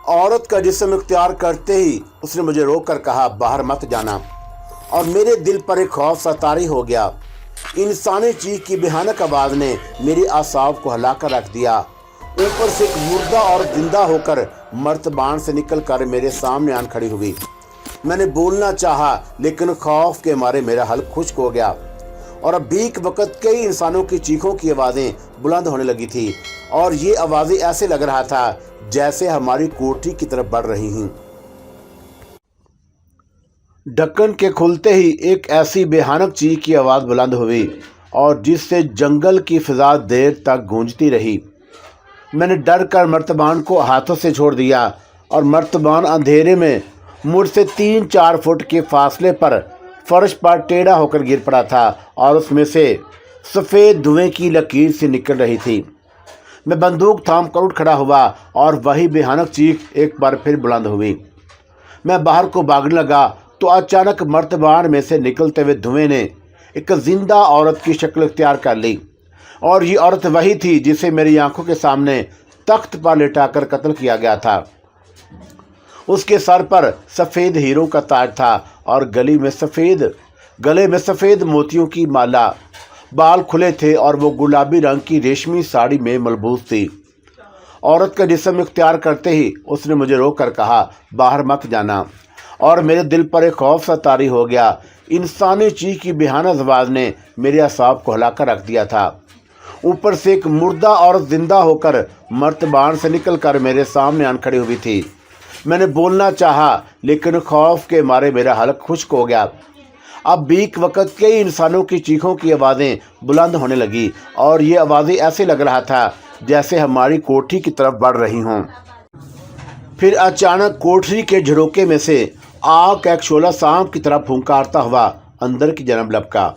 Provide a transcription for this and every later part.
औरत का जिस्म इख्तियार करते ही उसने मुझे रोक कर कहा, बाहर मत जाना। और मेरे दिल पर एक खौफ सा तारी हो गया। इंसानी चीख की भयानक आवाज़ ने मेरी आसाब को हिला कर रख दिया। ऊपर से एक मुर्दा और जिंदा होकर मर्तबान से निकल कर मेरे सामने आन खड़ी हुई। मैंने बोलना चाहा, लेकिन खौफ के मारे मेरा हल्क खुश्क हो गया और अब भीख वक़्त कई इंसानों की चीखों की आवाज़ें बुलंद होने लगी थी और ये आवाज़ें ऐसे लग रहा था जैसे हमारी कोठी की तरफ बढ़ रही हैं। ढक्कन के खुलते ही एक ऐसी भयानक चीख की आवाज़ बुलंद हुई और जिससे जंगल की फिजा देर तक गूंजती रही। मैंने डर कर मर्तबान को हाथों से छोड़ दिया और मर्तबान अंधेरे में मुझसे 3-4 फुट के फासले पर फर्श पर टेढ़ा होकर गिर पड़ा था और उसमें से सफ़ेद धुएं की लकीर से निकल रही थी। मैं बंदूक थाम कर उठ खड़ा हुआ और वही भयानक चीख एक बार फिर बुलंद हुई। मैं बाहर को भागने लगा तो अचानक मर्तबान में से निकलते हुए धुएं ने एक जिंदा औरत की शक्ल इख्तियार कर ली और ये औरत वही थी जिसे मेरी आंखों के सामने तख्त पर लिटाकर कत्ल किया गया था। उसके सर पर सफ़ेद हीरों का ताज था और गले में सफ़ेद मोतियों की माला। बाल खुले थे और वो गुलाबी रंग की रेशमी साड़ी में मलबूस थी। औरत का जिस्म इख्तियार करते ही उसने मुझे रोक कर कहा, बाहर मत जाना। और मेरे दिल पर एक खौफ सा तारी हो गया। इंसानी चीख की भयानक आवाज़ ने मेरे असाब को हिला कर रख दिया था। ऊपर से एक मुर्दा औरत जिंदा होकर मर्तबान से निकल कर मेरे सामने आन खड़ी हुई थी। मैंने बोलना चाहा, लेकिन खौफ के मारे मेरा हल्क खुश्क हो गया। अब भीख वक़्त कई इंसानों की चीखों की आवाज़ें बुलंद होने लगी और ये आवाज़ें ऐसे लग रहा था जैसे हमारी कोठी की तरफ बढ़ रही हों। फिर अचानक कोठरी के झरोके में से आग का एक शोला सांप की तरह फुंकारता हुआ अंदर की जानब लपका।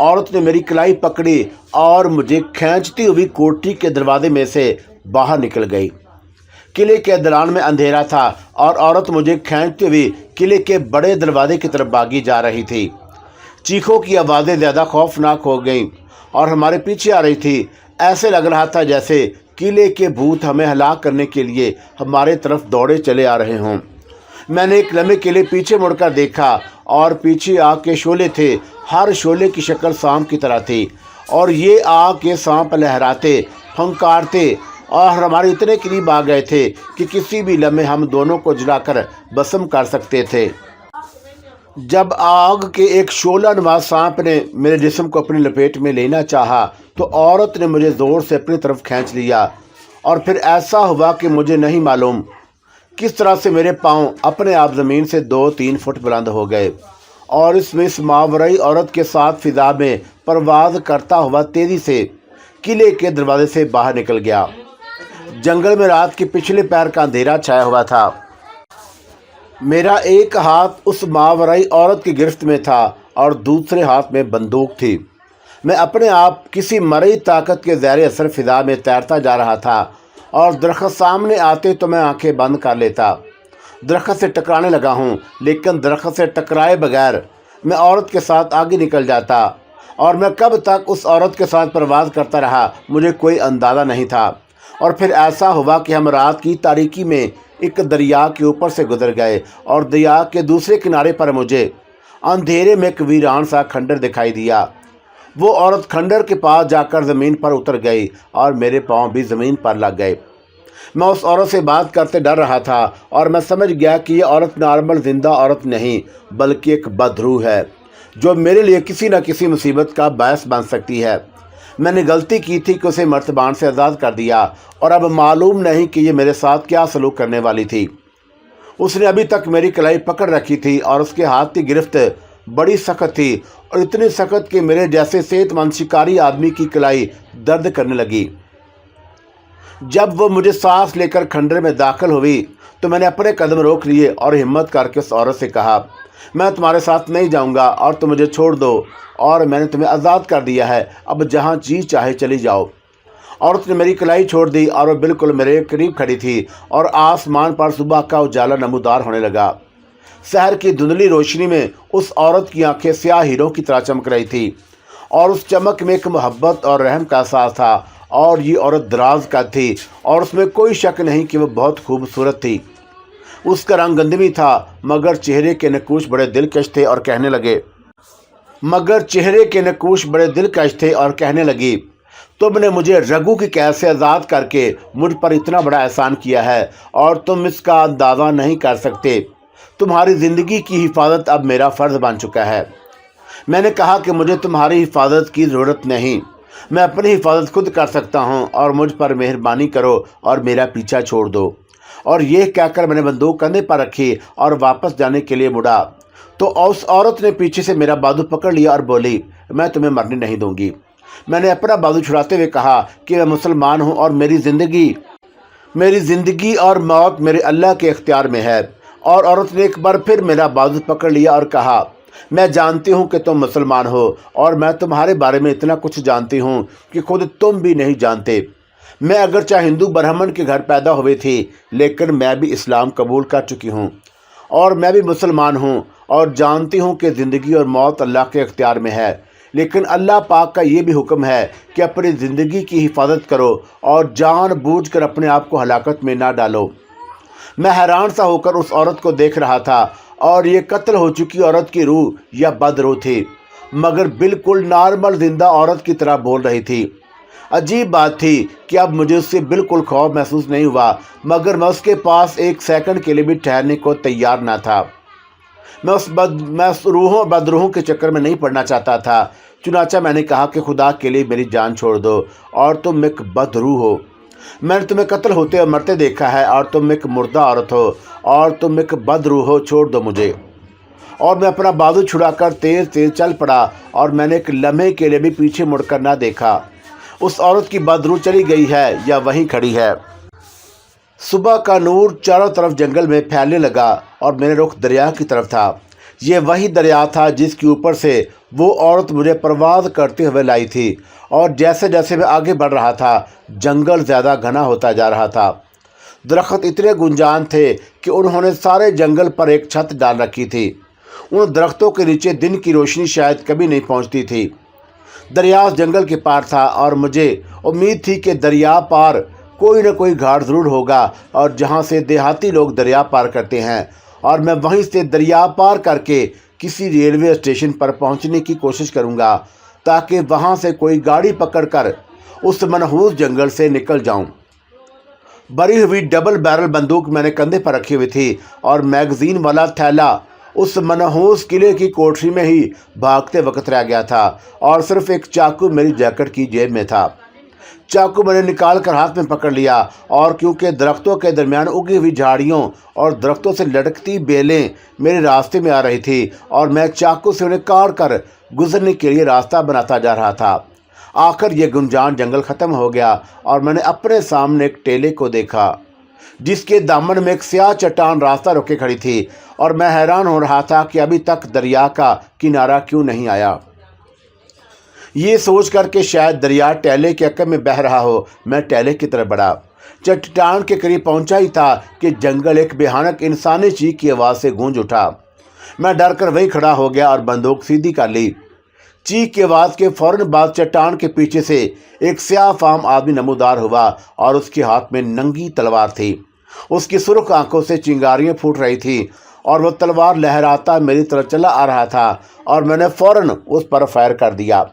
औरत ने मेरी कलाई पकड़ी और मुझे खींचती हुई कोठरी के दरवाजे में से बाहर निकल गई। किले के दौरान में अंधेरा था और औरत मुझे खींचती हुई किले के बड़े दरवाजे की तरफ भागी जा रही थी। चीखों की आवाज़ें ज़्यादा खौफनाक हो गईं और हमारे पीछे आ रही थी। ऐसे लग रहा था जैसे किले के भूत हमें हलाक करने के लिए हमारे तरफ दौड़े चले आ रहे हों। मैंने एक लम्हे के लिए पीछे मुड़कर देखा और पीछे आग के शोले थे। हर शोले की शक्ल सांप की तरह थी और ये आग के सांप लहराते, फंकारते और हमारे इतने करीब आ गए थे कि किसी भी लम्हे हम दोनों को जलाकर भस्म कर सकते थे। जब आग के एक शोला नुमा सांप ने मेरे जिस्म को अपनी लपेट में लेना चाहा तो औरत ने मुझे ज़ोर से अपनी तरफ खींच लिया और फिर ऐसा हुआ कि मुझे नहीं मालूम किस तरह से मेरे पाँव अपने आप ज़मीन से 2-3 फुट बुलंद हो गए और इसमें इस मावरई औरत के साथ फिजा में परवाज़ करता हुआ तेज़ी से किले के दरवाजे से बाहर निकल गया। जंगल में रात के पिछले पैर का अंधेरा छाया हुआ था। मेरा एक हाथ उस मावरई औरत की गिरफ्त में था और दूसरे हाथ में बंदूक थी। मैं अपने आप किसी मरई ताकत के ज़ैर असर फिजा में तैरता जा रहा था और दरख्त सामने आते तो मैं आंखें बंद कर लेता। दरख्त से टकराने लगा हूँ, लेकिन दरख्त से टकराए बगैर मैं औरत के साथ आगे निकल जाता और मैं कब तक उस औरत के साथ परवाज़ करता रहा मुझे कोई अंदाज़ा नहीं था। और फिर ऐसा हुआ कि हम रात की तारीकी में एक दरिया के ऊपर से गुजर गए और दरिया के दूसरे किनारे पर मुझे अंधेरे में एक वीरान सा खंडर दिखाई दिया। वो औरत खंडर के पास जाकर ज़मीन पर उतर गई और मेरे पाँव भी ज़मीन पर लग गए। मैं उस औरत से बात करते डर रहा था और मैं समझ गया कि ये औरत नॉर्मल ज़िंदा औरत नहीं बल्कि एक बदरूह है जो मेरे लिए किसी न किसी मुसीबत का बायस बन सकती है। मैंने गलती की थी कि उसे मर्तबान से आज़ाद कर दिया और अब मालूम नहीं कि ये मेरे साथ क्या सलूक करने वाली थी। उसने अभी तक मेरी कलाई पकड़ रखी थी और उसके हाथ की गिरफ्त बड़ी सख्त थी और इतनी सख्त कि मेरे जैसे सेहतमंद शिकारी आदमी की कलाई दर्द करने लगी। जब वो मुझे सांस लेकर खंडर में दाखिल हुई तो मैंने अपने कदम रोक लिए और हिम्मत करके उस औरत से कहा, मैं तुम्हारे साथ नहीं जाऊंगा और तुम मुझे छोड़ दो और मैंने तुम्हें आज़ाद कर दिया है, अब जहाँ जी चाहे चली जाओ। औरत ने मेरी कलाई छोड़ दी और वह बिल्कुल मेरे करीब खड़ी थी और आसमान पर सुबह का उजाला नमूदार होने लगा। शहर की धुंधली रोशनी में उस औरत की आंखें स्याह हीरों की तरह चमक रही थी और उस चमक में एक मोहब्बत और रहम का एहसास था اور یہ عورت دراز کا تھی اور اس میں کوئی شک نہیں کہ وہ بہت خوبصورت تھی۔ اس کا رنگ گندمی تھا مگر چہرے کے نقوش بڑے دلکش تھے اور کہنے لگی تم نے مجھے رگو کی قید سے آزاد کر کے مجھ پر اتنا بڑا احسان کیا ہے اور تم اس کا اندازہ نہیں کر سکتے۔ تمہاری زندگی کی حفاظت اب میرا فرض بن چکا ہے۔ میں نے کہا کہ مجھے تمہاری حفاظت کی ضرورت نہیں، میں اپنی حفاظت خود کر سکتا ہوں اور مجھ پر مہربانی کرو اور میرا پیچھا چھوڑ دو۔ اور یہ کہہ کر میں نے بندوق کندھے پر رکھی اور واپس جانے کے لیے مڑا تو اس عورت نے پیچھے سے میرا بازو پکڑ لیا اور بولی میں تمہیں مرنے نہیں دوں گی۔ میں نے اپنا بازو چھڑاتے ہوئے کہا کہ میں مسلمان ہوں اور میری زندگی اور موت میرے اللہ کے اختیار میں ہے۔ اور عورت نے ایک بار پھر میرا بازو پکڑ لیا اور کہا میں جانتی ہوں کہ تم مسلمان ہو اور میں تمہارے بارے میں اتنا کچھ جانتی ہوں کہ خود تم بھی نہیں جانتے۔ میں اگرچہ ہندو برہمن کے گھر پیدا ہوئی تھی لیکن میں بھی اسلام قبول کر چکی ہوں اور میں بھی مسلمان ہوں اور جانتی ہوں کہ زندگی اور موت اللہ کے اختیار میں ہے، لیکن اللہ پاک کا یہ بھی حکم ہے کہ اپنی زندگی کی حفاظت کرو اور جان بوجھ کر اپنے آپ کو ہلاکت میں نہ ڈالو۔ میں حیران سا ہو کر اس عورت کو دیکھ رہا تھا اور یہ قتل ہو چکی عورت کی روح یا بد روح تھی مگر بالکل نارمل زندہ عورت کی طرح بول رہی تھی۔ عجیب بات تھی کہ اب مجھے اس سے بالکل خوف محسوس نہیں ہوا مگر میں اس کے پاس ایک سیکنڈ کے لیے بھی ٹھہرنے کو تیار نہ تھا۔ میں اس بدروحوں کے چکر میں نہیں پڑنا چاہتا تھا، چنانچہ میں نے کہا کہ خدا کے لیے میری جان چھوڑ دو اور تم ایک بدروح ہو۔ میں نے تمہیں قتل ہوتے اور مرتے دیکھا ہے اور تم ایک مردہ عورت ہو اور تم ایک بدروح ہو، چھوڑ دو مجھے۔ اور میں اپنا بازو چھڑا کر تیز چل پڑا اور میں نے ایک لمحے کے لیے بھی پیچھے مڑ کر نہ دیکھا۔ اس عورت کی بدروح چلی گئی ہے یا وہیں کھڑی ہے۔ صبح کا نور چاروں طرف جنگل میں پھیلنے لگا اور میرے رخ دریا کی طرف تھا۔ یہ وہی دریا تھا جس کے اوپر سے وہ عورت مجھے پرواز کرتے ہوئے لائی تھی، اور جیسے جیسے میں آگے بڑھ رہا تھا جنگل زیادہ گھنا ہوتا جا رہا تھا۔ درخت اتنے گنجان تھے کہ انہوں نے سارے جنگل پر ایک چھت ڈال رکھی تھی۔ ان درختوں کے نیچے دن کی روشنی شاید کبھی نہیں پہنچتی تھی۔ دریا اس جنگل کے پار تھا اور مجھے امید تھی کہ دریا پار کوئی نہ کوئی گھاٹ ضرور ہوگا اور جہاں سے دیہاتی لوگ دریا پار کرتے ہیں، اور میں وہیں سے دریا پار کر کے کسی ریلوے اسٹیشن پر پہنچنے کی کوشش کروں گا تاکہ وہاں سے کوئی گاڑی پکڑ کر اس منحوس جنگل سے نکل جاؤں۔ بری ہوئی ڈبل بیرل بندوق میں نے کندھے پر رکھی ہوئی تھی اور میگزین والا تھیلا اس منحوس قلعے کی کوٹری میں ہی بھاگتے وقت رہ گیا تھا، اور صرف ایک چاقو میری جیکٹ کی جیب میں تھا۔ چاقو میں نے نکال کر ہاتھ میں پکڑ لیا اور کیونکہ درختوں کے درمیان اگی ہوئی جھاڑیوں اور درختوں سے لٹکتی بیلیں میرے راستے میں آ رہی تھی اور میں چاقو سے انہیں کاٹ کر گزرنے کے لیے راستہ بناتا جا رہا تھا۔ آخر یہ گنجان جنگل ختم ہو گیا اور میں نے اپنے سامنے ایک ٹیلے کو دیکھا جس کے دامن میں ایک سیاہ چٹان راستہ روکے کھڑی تھی، اور میں حیران ہو رہا تھا کہ ابھی تک دریا کا کنارہ کیوں نہیں آیا۔ یہ سوچ کر کہ شاید دریا ٹیلے کے عقب میں بہہ رہا ہو، میں ٹیلے کی طرف بڑھا۔ چٹان کے قریب پہنچا ہی تھا کہ جنگل ایک بھیانک انسانی چیخ کی آواز سے گونج اٹھا۔ میں ڈر کر وہیں کھڑا ہو گیا اور بندوق سیدھی کر لی۔ چیخ کی آواز کے فوراً بعد چٹان کے پیچھے سے ایک سیاہ فام آدمی نمودار ہوا اور اس کے ہاتھ میں ننگی تلوار تھی۔ اس کی سرخ آنکھوں سے چنگاریاں پھوٹ رہی تھیں اور وہ تلوار لہراتا میری طرف چلا آ رہا تھا، اور میں نے فوراً اس پر فائر کر دیا۔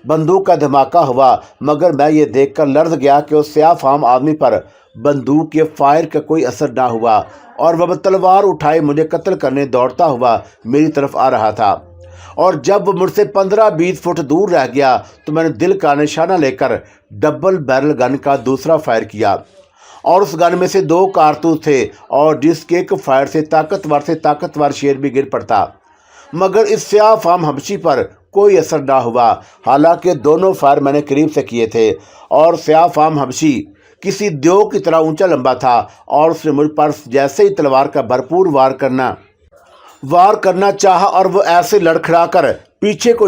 بندوق کا دھماکہ ہوا مگر میں یہ دیکھ کر لرز گیا کہ اس سیاہ فام آدمی پر بندوق کے فائر کا کوئی اثر نہ ہوا، اور وہ تلوار اٹھائے مجھے قتل کرنے دوڑتا ہوا میری طرف آ رہا تھا۔ اور جب وہ مجھ سے 15-20 فٹ دور رہ گیا تو میں نے دل کا نشانہ لے کر ڈبل بیرل گن کا دوسرا فائر کیا، اور اس گن میں سے 2 کارتوس تھے اور جس کے ایک فائر سے طاقتور شیر بھی گر پڑتا، مگر اس سیاہ فام حبشی پر کوئی اثر نہ ہوا، حالانکہ دونوں فائر میں نے قریب سے کیے تھے، اور سیاہ فام حبشی کسی دیو کی طرح اونچا لمبا تھا، اور اس نے مجھ پر جیسے ہی تلوار کا بھرپور وار کرنا چاہا اور وہ ایسے لڑکھڑا کر پیچھے کو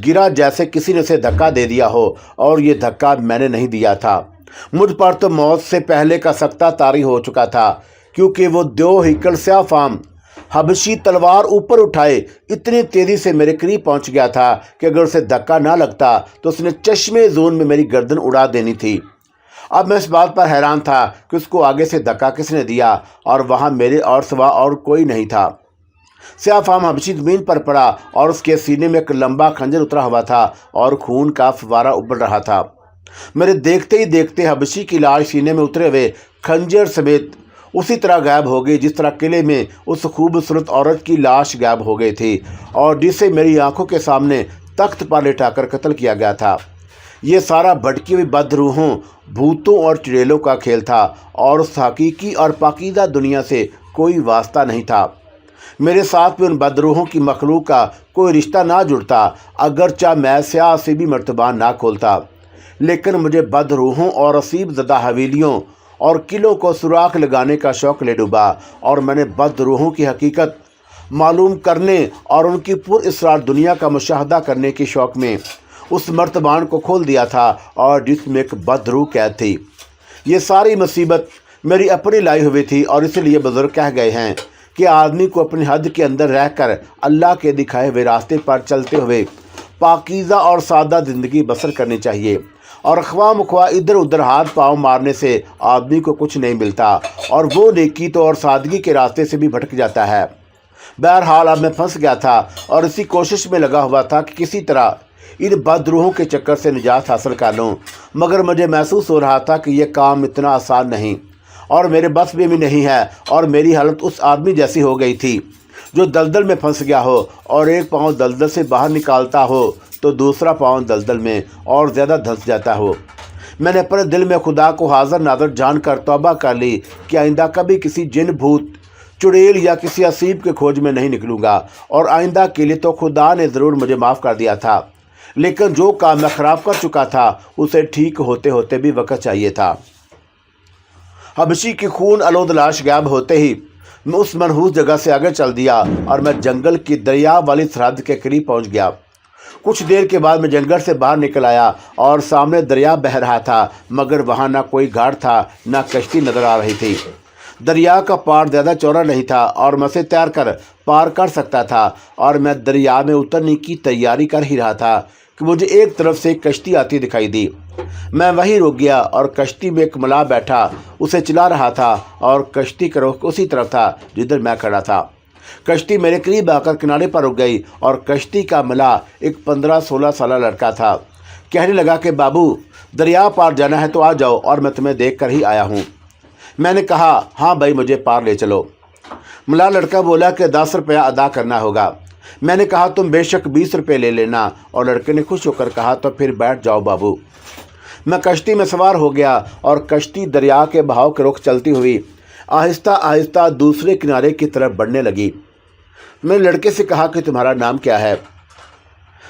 گرا جیسے کسی نے اسے دھکا دے دیا ہو، اور یہ دھکا میں نے نہیں دیا تھا۔ مجھ پر تو موت سے پہلے کا سکتہ طاری ہو چکا تھا، کیونکہ وہ دیو ہیکل سیاہ فام حبشی تلوار اوپر اٹھائے اتنی تیزی سے میرے قریب پہنچ گیا تھا کہ اگر اسے دھکا نہ لگتا تو اس نے چشمے زون میں میری گردن اڑا دینی تھی۔ اب میں اس بات پر حیران تھا کہ اس کو آگے سے دھکا کس نے دیا اور وہاں میرے اور سوا اور کوئی نہیں تھا۔ سیاہ فام حبشی زمین پر پڑا اور اس کے سینے میں ایک لمبا خنجر اترا ہوا تھا اور خون کا فوارہ ابل رہا تھا۔ میرے دیکھتے ہی دیکھتے حبشی کی لاش سینے میں اترے ہوئے خنجر سمیت اسی طرح غائب ہو گئی جس طرح قلعے میں اس خوبصورت عورت کی لاش غائب ہو گئی تھی اور جسے میری آنکھوں کے سامنے تخت پر لٹا کر قتل کیا گیا تھا۔ یہ سارا بھٹکی ہوئی بدروحوں، بھوتوں اور چڑیلوں کا کھیل تھا اور اس حقیقی اور پاکیزہ دنیا سے کوئی واسطہ نہیں تھا۔ میرے ساتھ بھی ان بدروحوں کی مخلوق کا کوئی رشتہ نہ جڑتا، اگرچہ میں سیاہ سی بھی مرتبہ نہ کھولتا، لیکن مجھے بدروحوں اور اسیب زدہ حویلیوں اور قلعوں کو سوراخ لگانے کا شوق لے ڈوبا اور میں نے بدروحوں کی حقیقت معلوم کرنے اور ان کی پر اسرار دنیا کا مشاہدہ کرنے کے شوق میں اس مرتبان کو کھول دیا تھا اور جس میں ایک بدروح قید تھی۔ یہ ساری مصیبت میری اپنی لائی ہوئی تھی اور اس لیے بزرگ کہہ گئے ہیں کہ آدمی کو اپنی حد کے اندر رہ کر اللہ کے دکھائے ہوئے راستے پر چلتے ہوئے پاکیزہ اور سادہ زندگی بسر کرنی چاہیے، اور خواہ مخواہ ادھر ادھر ہاتھ پاؤں مارنے سے آدمی کو کچھ نہیں ملتا اور وہ نیکی تو اور سادگی کے راستے سے بھی بھٹک جاتا ہے۔ بہرحال اب میں پھنس گیا تھا اور اسی کوشش میں لگا ہوا تھا کہ کسی طرح ان بدروحوں کے چکر سے نجات حاصل کر لوں، مگر مجھے محسوس ہو رہا تھا کہ یہ کام اتنا آسان نہیں اور میرے بس میں بھی نہیں ہے، اور میری حالت اس آدمی جیسی ہو گئی تھی جو دلدل میں پھنس گیا ہو اور ایک پاؤں دلدل سے باہر نکالتا ہو تو دوسرا پاؤں دلدل میں اور زیادہ دھنس جاتا ہو۔ میں نے اپنے دل میں خدا کو حاضر ناظر جان کر توبہ کر لی کہ آئندہ کبھی کسی جن بھوت چڑیل یا کسی اسیب کے کھوج میں نہیں نکلوں گا، اور آئندہ کے لیے تو خدا نے ضرور مجھے معاف کر دیا تھا، لیکن جو کام میں خراب کر چکا تھا اسے ٹھیک ہوتے ہوتے بھی وقت چاہیے تھا۔ حبشی کی خون آلود لاش غائب ہوتے ہی میں اس منحوس جگہ سے آگے چل دیا اور میں جنگل کی دریا والی سرحد کے قریب پہنچ گیا۔ کچھ دیر کے بعد میں جنگل سے باہر نکل آیا اور سامنے دریا بہہ رہا تھا، مگر وہاں نہ کوئی گھاٹ تھا نہ کشتی نظر آ رہی تھی۔ دریا کا پار زیادہ چوڑا نہیں تھا اور میں اسے تیر کر پار کر سکتا تھا، اور میں دریا میں اترنے کی تیاری کر ہی رہا تھا کہ مجھے ایک طرف سے کشتی آتی دکھائی دی۔ میں وہیں رک گیا اور کشتی میں ایک ملاح بیٹھا اسے چلا رہا تھا اور کشتی کا رخ اسی طرف تھا جدھر میں کھڑا تھا۔ کشتی میرے قریب آ کر کنارے پر رک گئی اور کشتی کا ملاح ایک 15-16 سالہ لڑکا تھا۔ کہنے لگا کہ بابو، دریا پار جانا ہے تو آ جاؤ، اور میں تمہیں دیکھ کر ہی آیا ہوں۔ میں نے کہا ہاں بھائی، مجھے پار لے چلو۔ ملاح لڑکا بولا کہ 10 روپیہ ادا کرنا ہوگا۔ میں نے کہا تم بے شک 20 روپے لے لینا، اور لڑکے نے خوش ہو کر کہا تو پھر بیٹھ جاؤ بابو۔ میں کشتی میں سوار ہو گیا اور کشتی دریا کے بہاؤ کے رخ چلتی ہوئی آہستہ آہستہ دوسرے کنارے کی طرف بڑھنے لگی۔ میں نے لڑکے سے کہا کہ تمہارا نام کیا ہے؟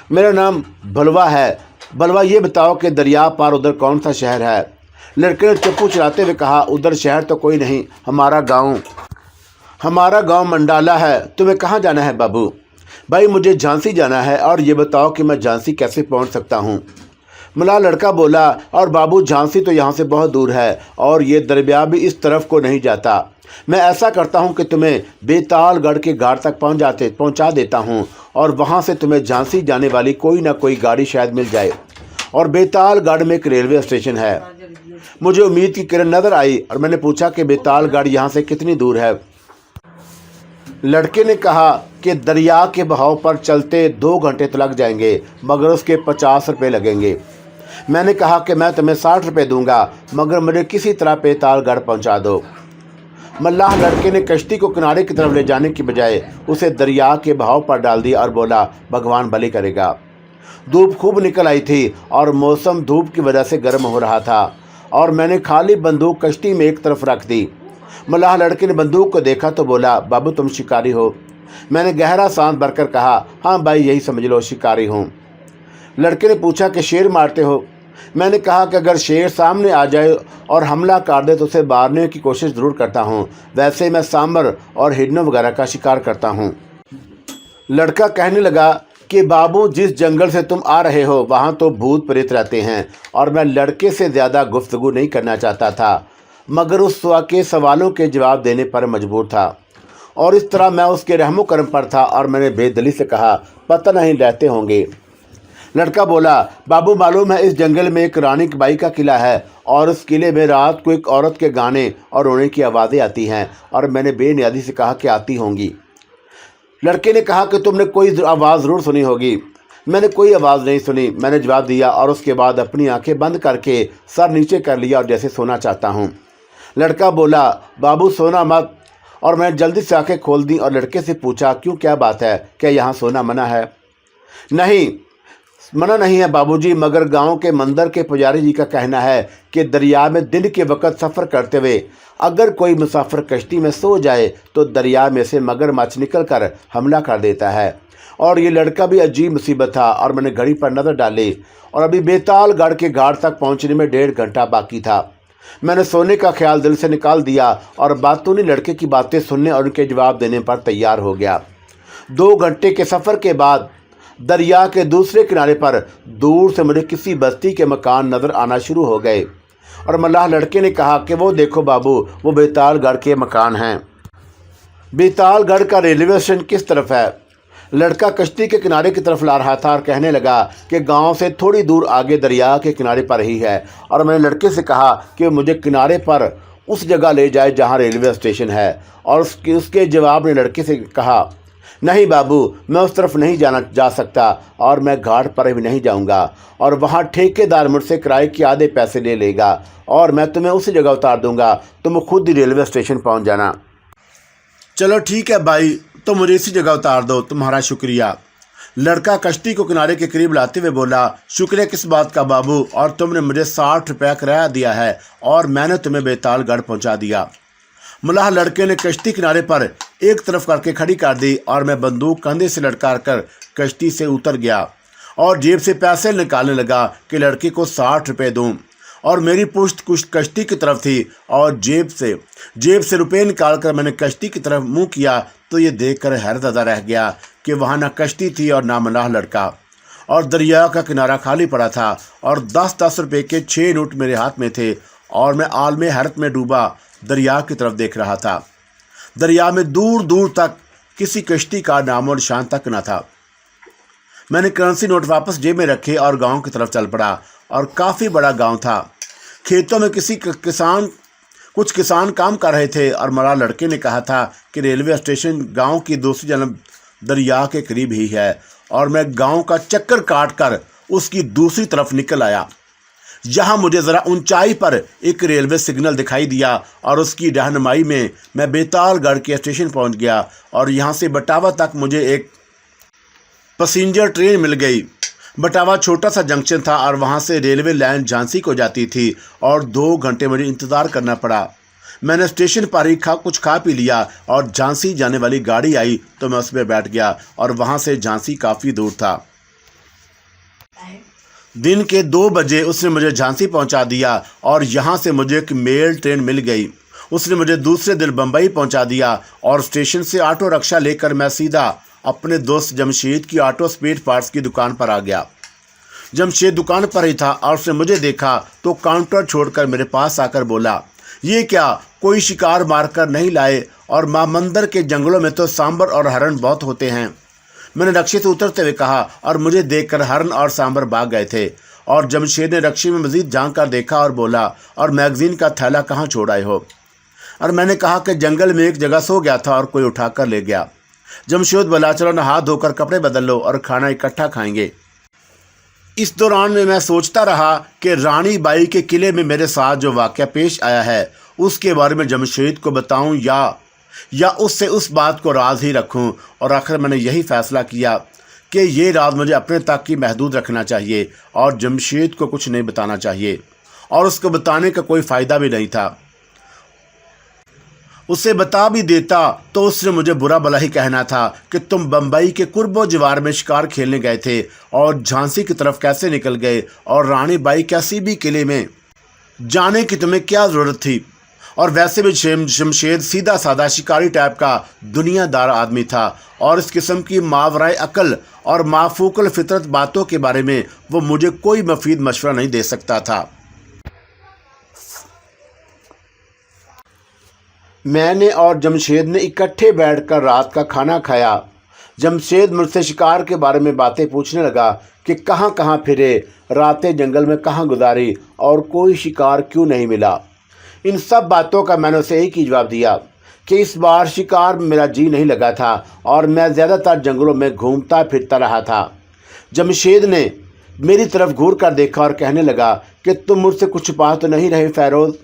میرا نام بلوا ہے۔ بلوا، یہ بتاؤ کہ دریا پار ادھر کون سا شہر ہے؟ لڑکے نے چپو چلاتے ہوئے کہا ادھر شہر تو کوئی نہیں، ہمارا گاؤں منڈالا ہے۔ تمہیں کہاں جانا ہے بابو؟ بھائی مجھے جھانسی جانا ہے، اور یہ بتاؤ کہ میں جھانسی کیسے پہنچ سکتا ہوں؟ ملاح لڑکا بولا اور بابو جھانسی تو یہاں سے بہت دور ہے اور یہ دریا بھی اس طرف کو نہیں جاتا۔ میں ایسا کرتا ہوں کہ تمہیں بیتال گڑھ کے گھاٹ تک پہنچا دیتا ہوں، اور وہاں سے تمہیں جھانسی جانے والی کوئی نہ کوئی گاڑی شاید مل جائے، اور بیتال گڑھ میں ایک ریلوے اسٹیشن ہے۔ مجھے امید کی کرن نظر آئی اور میں نے پوچھا کہ بیتال گڑھ یہاں سے کتنی دور ہے؟ لڑکے نے کہا کہ دریا کے بہاؤ پر چلتے 2 گھنٹے تو لگ جائیں گے، مگر اس کے 50 روپے لگیں گے۔ میں نے کہا کہ میں تمہیں 60 روپے دوں گا، مگر مجھے کسی طرح بیتال گڑھ پہنچا دو۔ ملاح لڑکے نے کشتی کو کنارے کی طرف لے جانے کی بجائے اسے دریا کے بہاؤ پر ڈال دیا اور بولا بھگوان بھلی کرے گا۔ دھوپ خوب نکل آئی تھی اور موسم دھوپ کی وجہ سے گرم ہو رہا تھا، اور میں نے خالی بندوق کشتی میں ایک طرف رکھ دی۔ ملاح لڑکے نے بندوق کو دیکھا تو بولا بابو تم شکاری ہو؟ میں نے گہرا سانس بھر کر کہا ہاں بھائی، یہی سمجھ لو، شکاری ہوں۔ لڑکے نے پوچھا کہ شیر مارتے ہو؟ میں نے کہا کہ اگر شیر سامنے آ جائے اور حملہ کر دے تو اسے مارنے کی کوشش ضرور کرتا ہوں، ویسے میں سامر اور ہرنوں وغیرہ کا شکار کرتا ہوں۔ لڑکا کہنے لگا کہ بابو جس جنگل سے تم آ رہے ہو وہاں تو بھوت پریت رہتے ہیں، اور میں لڑکے سے زیادہ گفتگو نہیں کرنا چاہتا تھا، مگر اس کے سوالوں کے جواب دینے پر مجبور تھا، اور اس طرح میں اس کے رحم و کرم پر تھا، اور میں نے بے دلی سے کہا پتہ نہیں رہتے ہوں گے۔ لڑکا بولا بابو معلوم ہے اس جنگل میں ایک رانی بائی کا قلعہ ہے اور اس قلعے میں رات کو ایک عورت کے گانے اور رونے کی آوازیں آتی ہیں اور میں نے بے نیازی سے کہا کہ آتی ہوں گی۔ لڑکے نے کہا کہ تم نے کوئی آواز ضرور سنی ہوگی۔ میں نے کوئی آواز نہیں سنی، میں نے جواب دیا، اور اس کے بعد اپنی آنکھیں بند کر کے سر نیچے کر لیا اور جیسے سونا چاہتا ہوں۔ لڑکا بولا، بابو سونا مت، اور میں نے جلدی سے آنکھیں کھول دیں اور لڑکے سے پوچھا، کیوں، کیا بات ہے، کیا یہاں سونا منع ہے؟ نہیں، منع نہیں ہے بابو جی، مگر گاؤں کے مندر کے پجاری جی کا کہنا ہے کہ دریا میں دن کے وقت سفر کرتے ہوئے اگر کوئی مسافر کشتی میں سو جائے تو دریا میں سے مگر مچھ نکل کر حملہ کر دیتا ہے۔ اور یہ لڑکا بھی عجیب مصیبت تھا، اور میں نے گھڑی پر نظر ڈالی اور ابھی بیتال گڑھ کے گھاٹ تک پہنچنے میں 1.5 گھنٹہ باقی تھا۔ میں نے سونے کا خیال دل سے نکال دیا اور باتونی لڑکے کی باتیں سننے اور ان کے جواب دینے پر تیار ہو گیا۔ 2 گھنٹے کے سفر کے بعد دریا کے دوسرے کنارے پر دور سے مجھے کسی بستی کے مکان نظر آنا شروع ہو گئے، اور ملاح لڑکے نے کہا کہ وہ دیکھو بابو، وہ بیتال گڑھ کے مکان ہیں۔ بیتال گڑھ کا ریلوے اسٹیشن کس طرف ہے؟ لڑکا کشتی کے کنارے کی طرف لا رہا تھا اور کہنے لگا کہ گاؤں سے تھوڑی دور آگے دریا کے کنارے پر ہی ہے، اور میں نے لڑکے سے کہا کہ مجھے کنارے پر اس جگہ لے جائے جہاں ریلوے اسٹیشن ہے، اور اس کے جواب نے لڑکے سے کہا، نہیں بابو، میں اس طرف نہیں جا سکتا، اور میں گھاٹ پر بھی نہیں جاؤں گا، اور وہاں ٹھیکیدار مجھ سے کرائے کے آدھے پیسے لے گا، اور میں تمہیں اسی جگہ اتار دوں گا، تم خود ہی ریلوے اسٹیشن پہنچ جانا۔ چلو ٹھیک ہے بھائی، تو مجھے اسی جگہ اتار دو، تمہارا شکریہ۔ لڑکا کشتی کو کنارے کے قریب لاتے ہوئے بولا، شکریہ کس بات کا بابو، اور تم نے مجھے 60 روپے کرایہ دیا ہے اور میں نے تمہیں بیتال گڑھ پہنچا دیا۔ ملاح لڑکے نے کشتی کنارے پر ایک طرف کر کے کھڑی کر دی، اور میں بندوق کندھے سے لٹکا کر کشتی سے اتر گیا اور جیب سے پیسے نکالنے لگا کہ لڑکے کو 60 روپے دوں، اور میری پشت کشتی کی طرف تھی، اور جیب سے روپے نکال کر میں نے کشتی کی طرف منہ کیا تو یہ دیکھ کر حیرت زدہ رہ گیا کہ وہاں نہ کشتی تھی اور نہ ملاح لڑکا، اور دریا کا کنارہ خالی پڑا تھا، اور 10 روپے کے 6 نوٹ میرے ہاتھ میں تھے، اور میں عالم حیرت میں ڈوبا دریا کی طرف دیکھ رہا تھا۔ دریا میں دور دور تک کسی کشتی کا نام و نشان تک نہ تھا۔ میں نے کرنسی نوٹ واپس جیب میں رکھے اور گاؤں کی طرف چل پڑا، اور کافی بڑا گاؤں تھا۔ کھیتوں میں کچھ کسان کام کر رہے تھے، اور ملاح لڑکے نے کہا تھا کہ ریلوے اسٹیشن گاؤں کی دوسری جانب دریا کے قریب ہی ہے، اور میں گاؤں کا چکر کاٹ کر اس کی دوسری طرف نکل آیا۔ یہاں مجھے ذرا اونچائی پر ایک ریلوے سگنل دکھائی دیا، اور اس کی رہنمائی میں بیتال گڑھ کے اسٹیشن پہنچ گیا، اور یہاں سے بٹاوا تک مجھے ایک پیسنجر ٹرین مل گئی۔ بٹاوا چھوٹا سا جنکشن تھا، اور وہاں سے ریلوے لائن جھانسی کو جاتی تھی، اور 2 گھنٹے مجھے انتظار کرنا پڑا۔ میں نے اسٹیشن پر ہی کچھ کھا پی لیا، اور جھانسی جانے والی گاڑی آئی تو میں اس میں بیٹھ گیا، اور وہاں سے جھانسی کافی دور تھا۔ دن کے 2 بجے اس نے مجھے جھانسی پہنچا دیا، اور یہاں سے مجھے ایک میل ٹرین مل گئی۔ اس نے مجھے دوسرے دن بمبئی پہنچا دیا، اور اسٹیشن سے آٹو رکشہ لے کر میں سیدھا اپنے دوست جمشید کی آٹو اسپیئر پارٹس کی دکان پر آ گیا۔ جمشید دکان پر ہی تھا، اور اس نے مجھے دیکھا تو کاؤنٹر چھوڑ کر میرے پاس آ کر بولا، یہ کیا، کوئی شکار مار کر نہیں لائے؟ اور مامندر کے جنگلوں میں تو سامبر اور ہرن بہت ہوتے ہیں۔ میں نے رکشے سے اترتے ہوئے کہا، اور مجھے دیکھ کر ہرن اور سامبر بھاگ گئے تھے۔ اور جمشید نے رکشے میں مزید جھانک کر دیکھا اور بولا، اور میگزین کا تھیلا کہاں چھوڑ آئے ہو؟ اور میں نے کہا کہ جنگل میں ایک جگہ سو گیا تھا اور کوئی اٹھا کر لے گیا۔ جمشید بولا، چلو نہا دھو کر کپڑے بدل لو اور کھانا اکٹھا کھائیں گے۔ اس دوران میں سوچتا رہا کہ رانی بائی کے قلعے میں میرے ساتھ جو واقعہ پیش آیا ہے اس کے بارے میں جمشید کو بتاؤں یا اس سے اس بات کو راز ہی رکھوں، اور آخر میں نے یہی فیصلہ کیا کہ یہ راز مجھے اپنے تک ہی محدود رکھنا چاہیے، اور جمشید کو کچھ نہیں بتانا چاہیے، اور اس کو بتانے کا کوئی فائدہ بھی نہیں تھا۔ اسے بتا بھی دیتا تو اس نے مجھے برا بلا ہی کہنا تھا کہ تم بمبئی کے قرب و جوار میں شکار کھیلنے گئے تھے، اور جھانسی کی طرف کیسے نکل گئے، اور رانی بائی کیسی بھی قلعے میں جانے کی تمہیں کیا ضرورت تھی؟ اور ویسے بھی جمشید سیدھا سادہ شکاری ٹائپ کا دنیا دار آدمی تھا، اور اس قسم کی ماورائے عقل اور مافوق الفطرت باتوں کے بارے میں وہ مجھے کوئی مفید مشورہ نہیں دے سکتا تھا۔ میں نے اور جمشید نے اکٹھے بیٹھ کر رات کا کھانا کھایا۔ जमशेद मुझसे शिकार के बारे में बातें पूछने लगा कि कहाँ कहाँ फिरे, रातें जंगल में कहाँ गुजारी और कोई शिकार क्यों नहीं मिला। इन सब बातों का मैंने उसे एक ही जवाब दिया कि इस बार शिकार में मेरा जी नहीं लगा था और मैं ज़्यादातर जंगलों में घूमता फिरता रहा था। जमशेद ने मेरी तरफ घूर कर देखा और कहने लगा कि तुम मुझसे कुछ छुपा तो नहीं रहे फ़ैरोज़।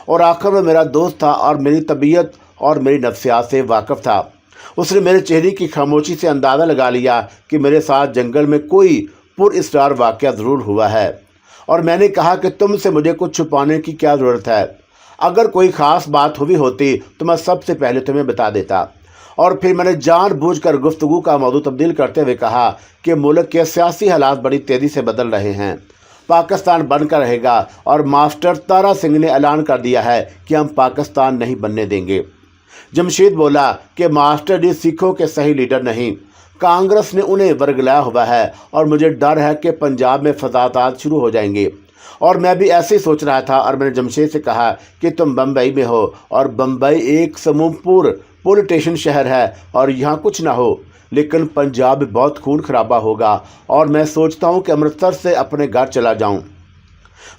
और आखिर में मेरा दोस्त था और मेरी तबीयत और मेरी नफ्सियात से वाकिफ़ था। उसने मेरे चेहरे की खामोशी से अंदाज़ा लगा लिया कि मेरे साथ जंगल में कोई पुरअसरार वाक़या ज़रूर हुआ है। और मैंने कहा कि तुमसे मुझे कुछ छुपाने की क्या ज़रूरत है, अगर कोई ख़ास बात हुई होती तो मैं सबसे पहले तुम्हें बता देता। और फिर मैंने जानबूझकर गुफ्तगू का मौजू तब्दील करते हुए कहा कि मुल्क के सियासी हालात बड़ी तेज़ी से बदल रहे हैं। पाकिस्तान बनकर रहेगा और मास्टर तारा सिंह ने ऐलान कर दिया है कि हम पाकिस्तान नहीं बनने देंगे। जमशेद बोला कि मास्टर जी सिखों के सही लीडर नहीं, कांग्रेस ने उन्हें वर्गलाया हुआ है और मुझे डर है कि पंजाब में फसादात शुरू हो जाएंगे। और मैं भी ऐसे ही सोच रहा था और मैंने जमशेद से कहा कि तुम बम्बई में हो और बम्बई एक समूहपूर्ण पॉलिटिशियन शहर है और यहाँ कुछ ना हो, लेकिन पंजाब में बहुत खून खराबा होगा और मैं सोचता हूँ कि अमृतसर से अपने घर चला जाऊँ।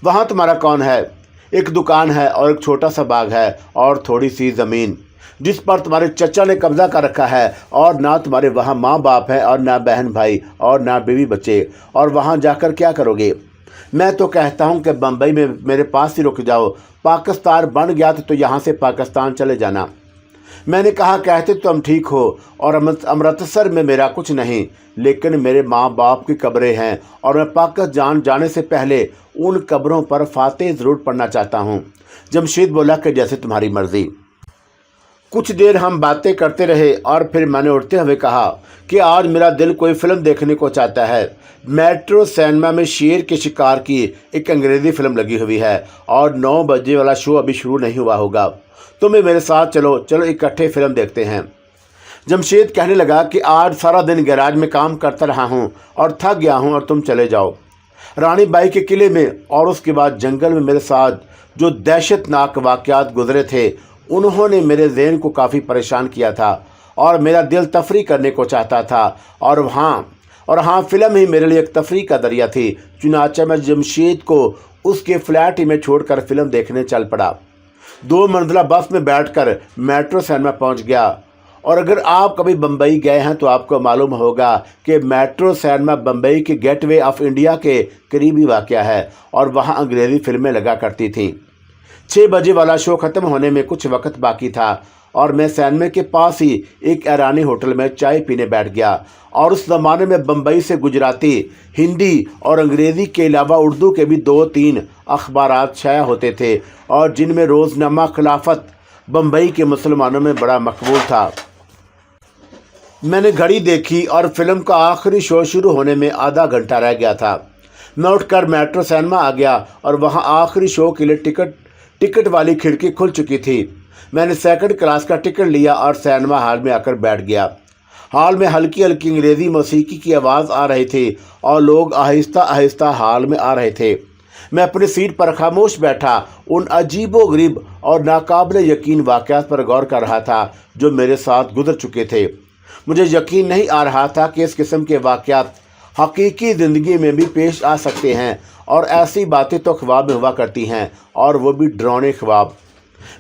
वहाँ तुम्हारा कौन है? एक दुकान है और एक छोटा सा बाग है और थोड़ी सी ज़मीन जिस पर तुम्हारे चचा ने कब्जा कर रखा है। और ना तुम्हारे वहाँ माँ बाप है और ना बहन भाई और ना बीवी बच्चे, और वहाँ जाकर क्या करोगे? मैं तो कहता हूँ कि बम्बई में मेरे पास ही रुक जाओ, पाकिस्तान बन गया तो यहाँ से पाकिस्तान चले जाना। मैंने कहा कहते तो तुम ठीक हो और अमृतसर में मेरा कुछ नहीं, लेकिन मेरे माँ बाप की कब्रें हैं और मैं पाकिस्तान जाने से पहले उन कब्रों पर फातिह ज़रूर पढ़ना चाहता हूँ। जमशेद बोला कि जैसे तुम्हारी मर्ज़ी। कुछ देर हम बातें करते रहे और फिर मैंने उठते हुए कहा कि आज मेरा दिल कोई फ़िल्म देखने को चाहता है। मेट्रो सिनेमा में शेर के शिकार की एक अंग्रेज़ी फ़िल्म लगी हुई है और 9 बजे वाला शो अभी शुरू नहीं हुआ होगा। तुम्हें मेरे साथ चलो इकट्ठे फ़िल्म देखते हैं। जमशेद कहने लगा कि आज सारा दिन गैराज में काम करता रहा हूँ और थक गया हूँ और तुम चले जाओ। रानी बाई के किले में और उसके बाद जंगल में मेरे साथ जो दहशतनाक वाक़यात गुजरे थे उन्होंने मेरे ज़हन को काफ़ी परेशान किया था और मेरा दिल तफरी करने को चाहता था। और हाँ फ़िल्म ही मेरे लिए एक तफरी का दरिया थी। चुनांचे मैं जमशेद को उसके फ्लैट ही में छोड़कर फ़िल्म देखने चल पड़ा। 2 मंजिला बस में बैठकर मेट्रो सिनेमा पहुंच गया। और अगर आप कभी बम्बई गए हैं तो आपको मालूम होगा कि मेट्रो सिनेमा बम्बई के गेटवे ऑफ इंडिया के करीबी वाक़या है और वहां अंग्रेज़ी फ़िल्में लगा करती थीं। 6 बजे वाला शो ख़त्म होने में कुछ वक्त बाकी था और मैं सिनेमा के पास ही एक ईरानी होटल में चाय पीने बैठ गया। और उस ज़माने में बम्बई से गुजराती, हिंदी और अंग्रेज़ी के अलावा उर्दू के भी 2-3 अखबारात शाया होते थे और जिनमें रोज़नामा खिलाफत बम्बई के मुसलमानों में बड़ा मकबूल था। मैंने घड़ी देखी और फिल्म का आखिरी शो शुरू होने में आधा घंटा रह गया था। मैं उठकर मेट्रो सिनेमा आ गया और वहां आखिरी शो के लिए टिकट वाली खिड़की खुल चुकी थी। मैंने सेकंड क्लास का टिकट लिया और सिनेमा हॉल में आकर बैठ गया। हॉल में हल्की हल्की अंग्रेज़ी मौसीकी की आवाज़ आ रही थी और लोग आहिस्ता आहिस्ता हॉल में आ रहे थे। मैं अपनी सीट पर खामोश बैठा उन अजीबो गरीब और नाकाबिल यकीन वाक़यात पर गौर कर रहा था जो मेरे साथ गुजर चुके थे। मुझे यकीन नहीं आ रहा था कि इस किस्म के वाक़यात हकीकी ज़िंदगी में भी पेश आ सकते हैं और ऐसी बातें तो ख्वाब में हुआ करती हैं और वो भी डरावने ख्वाब।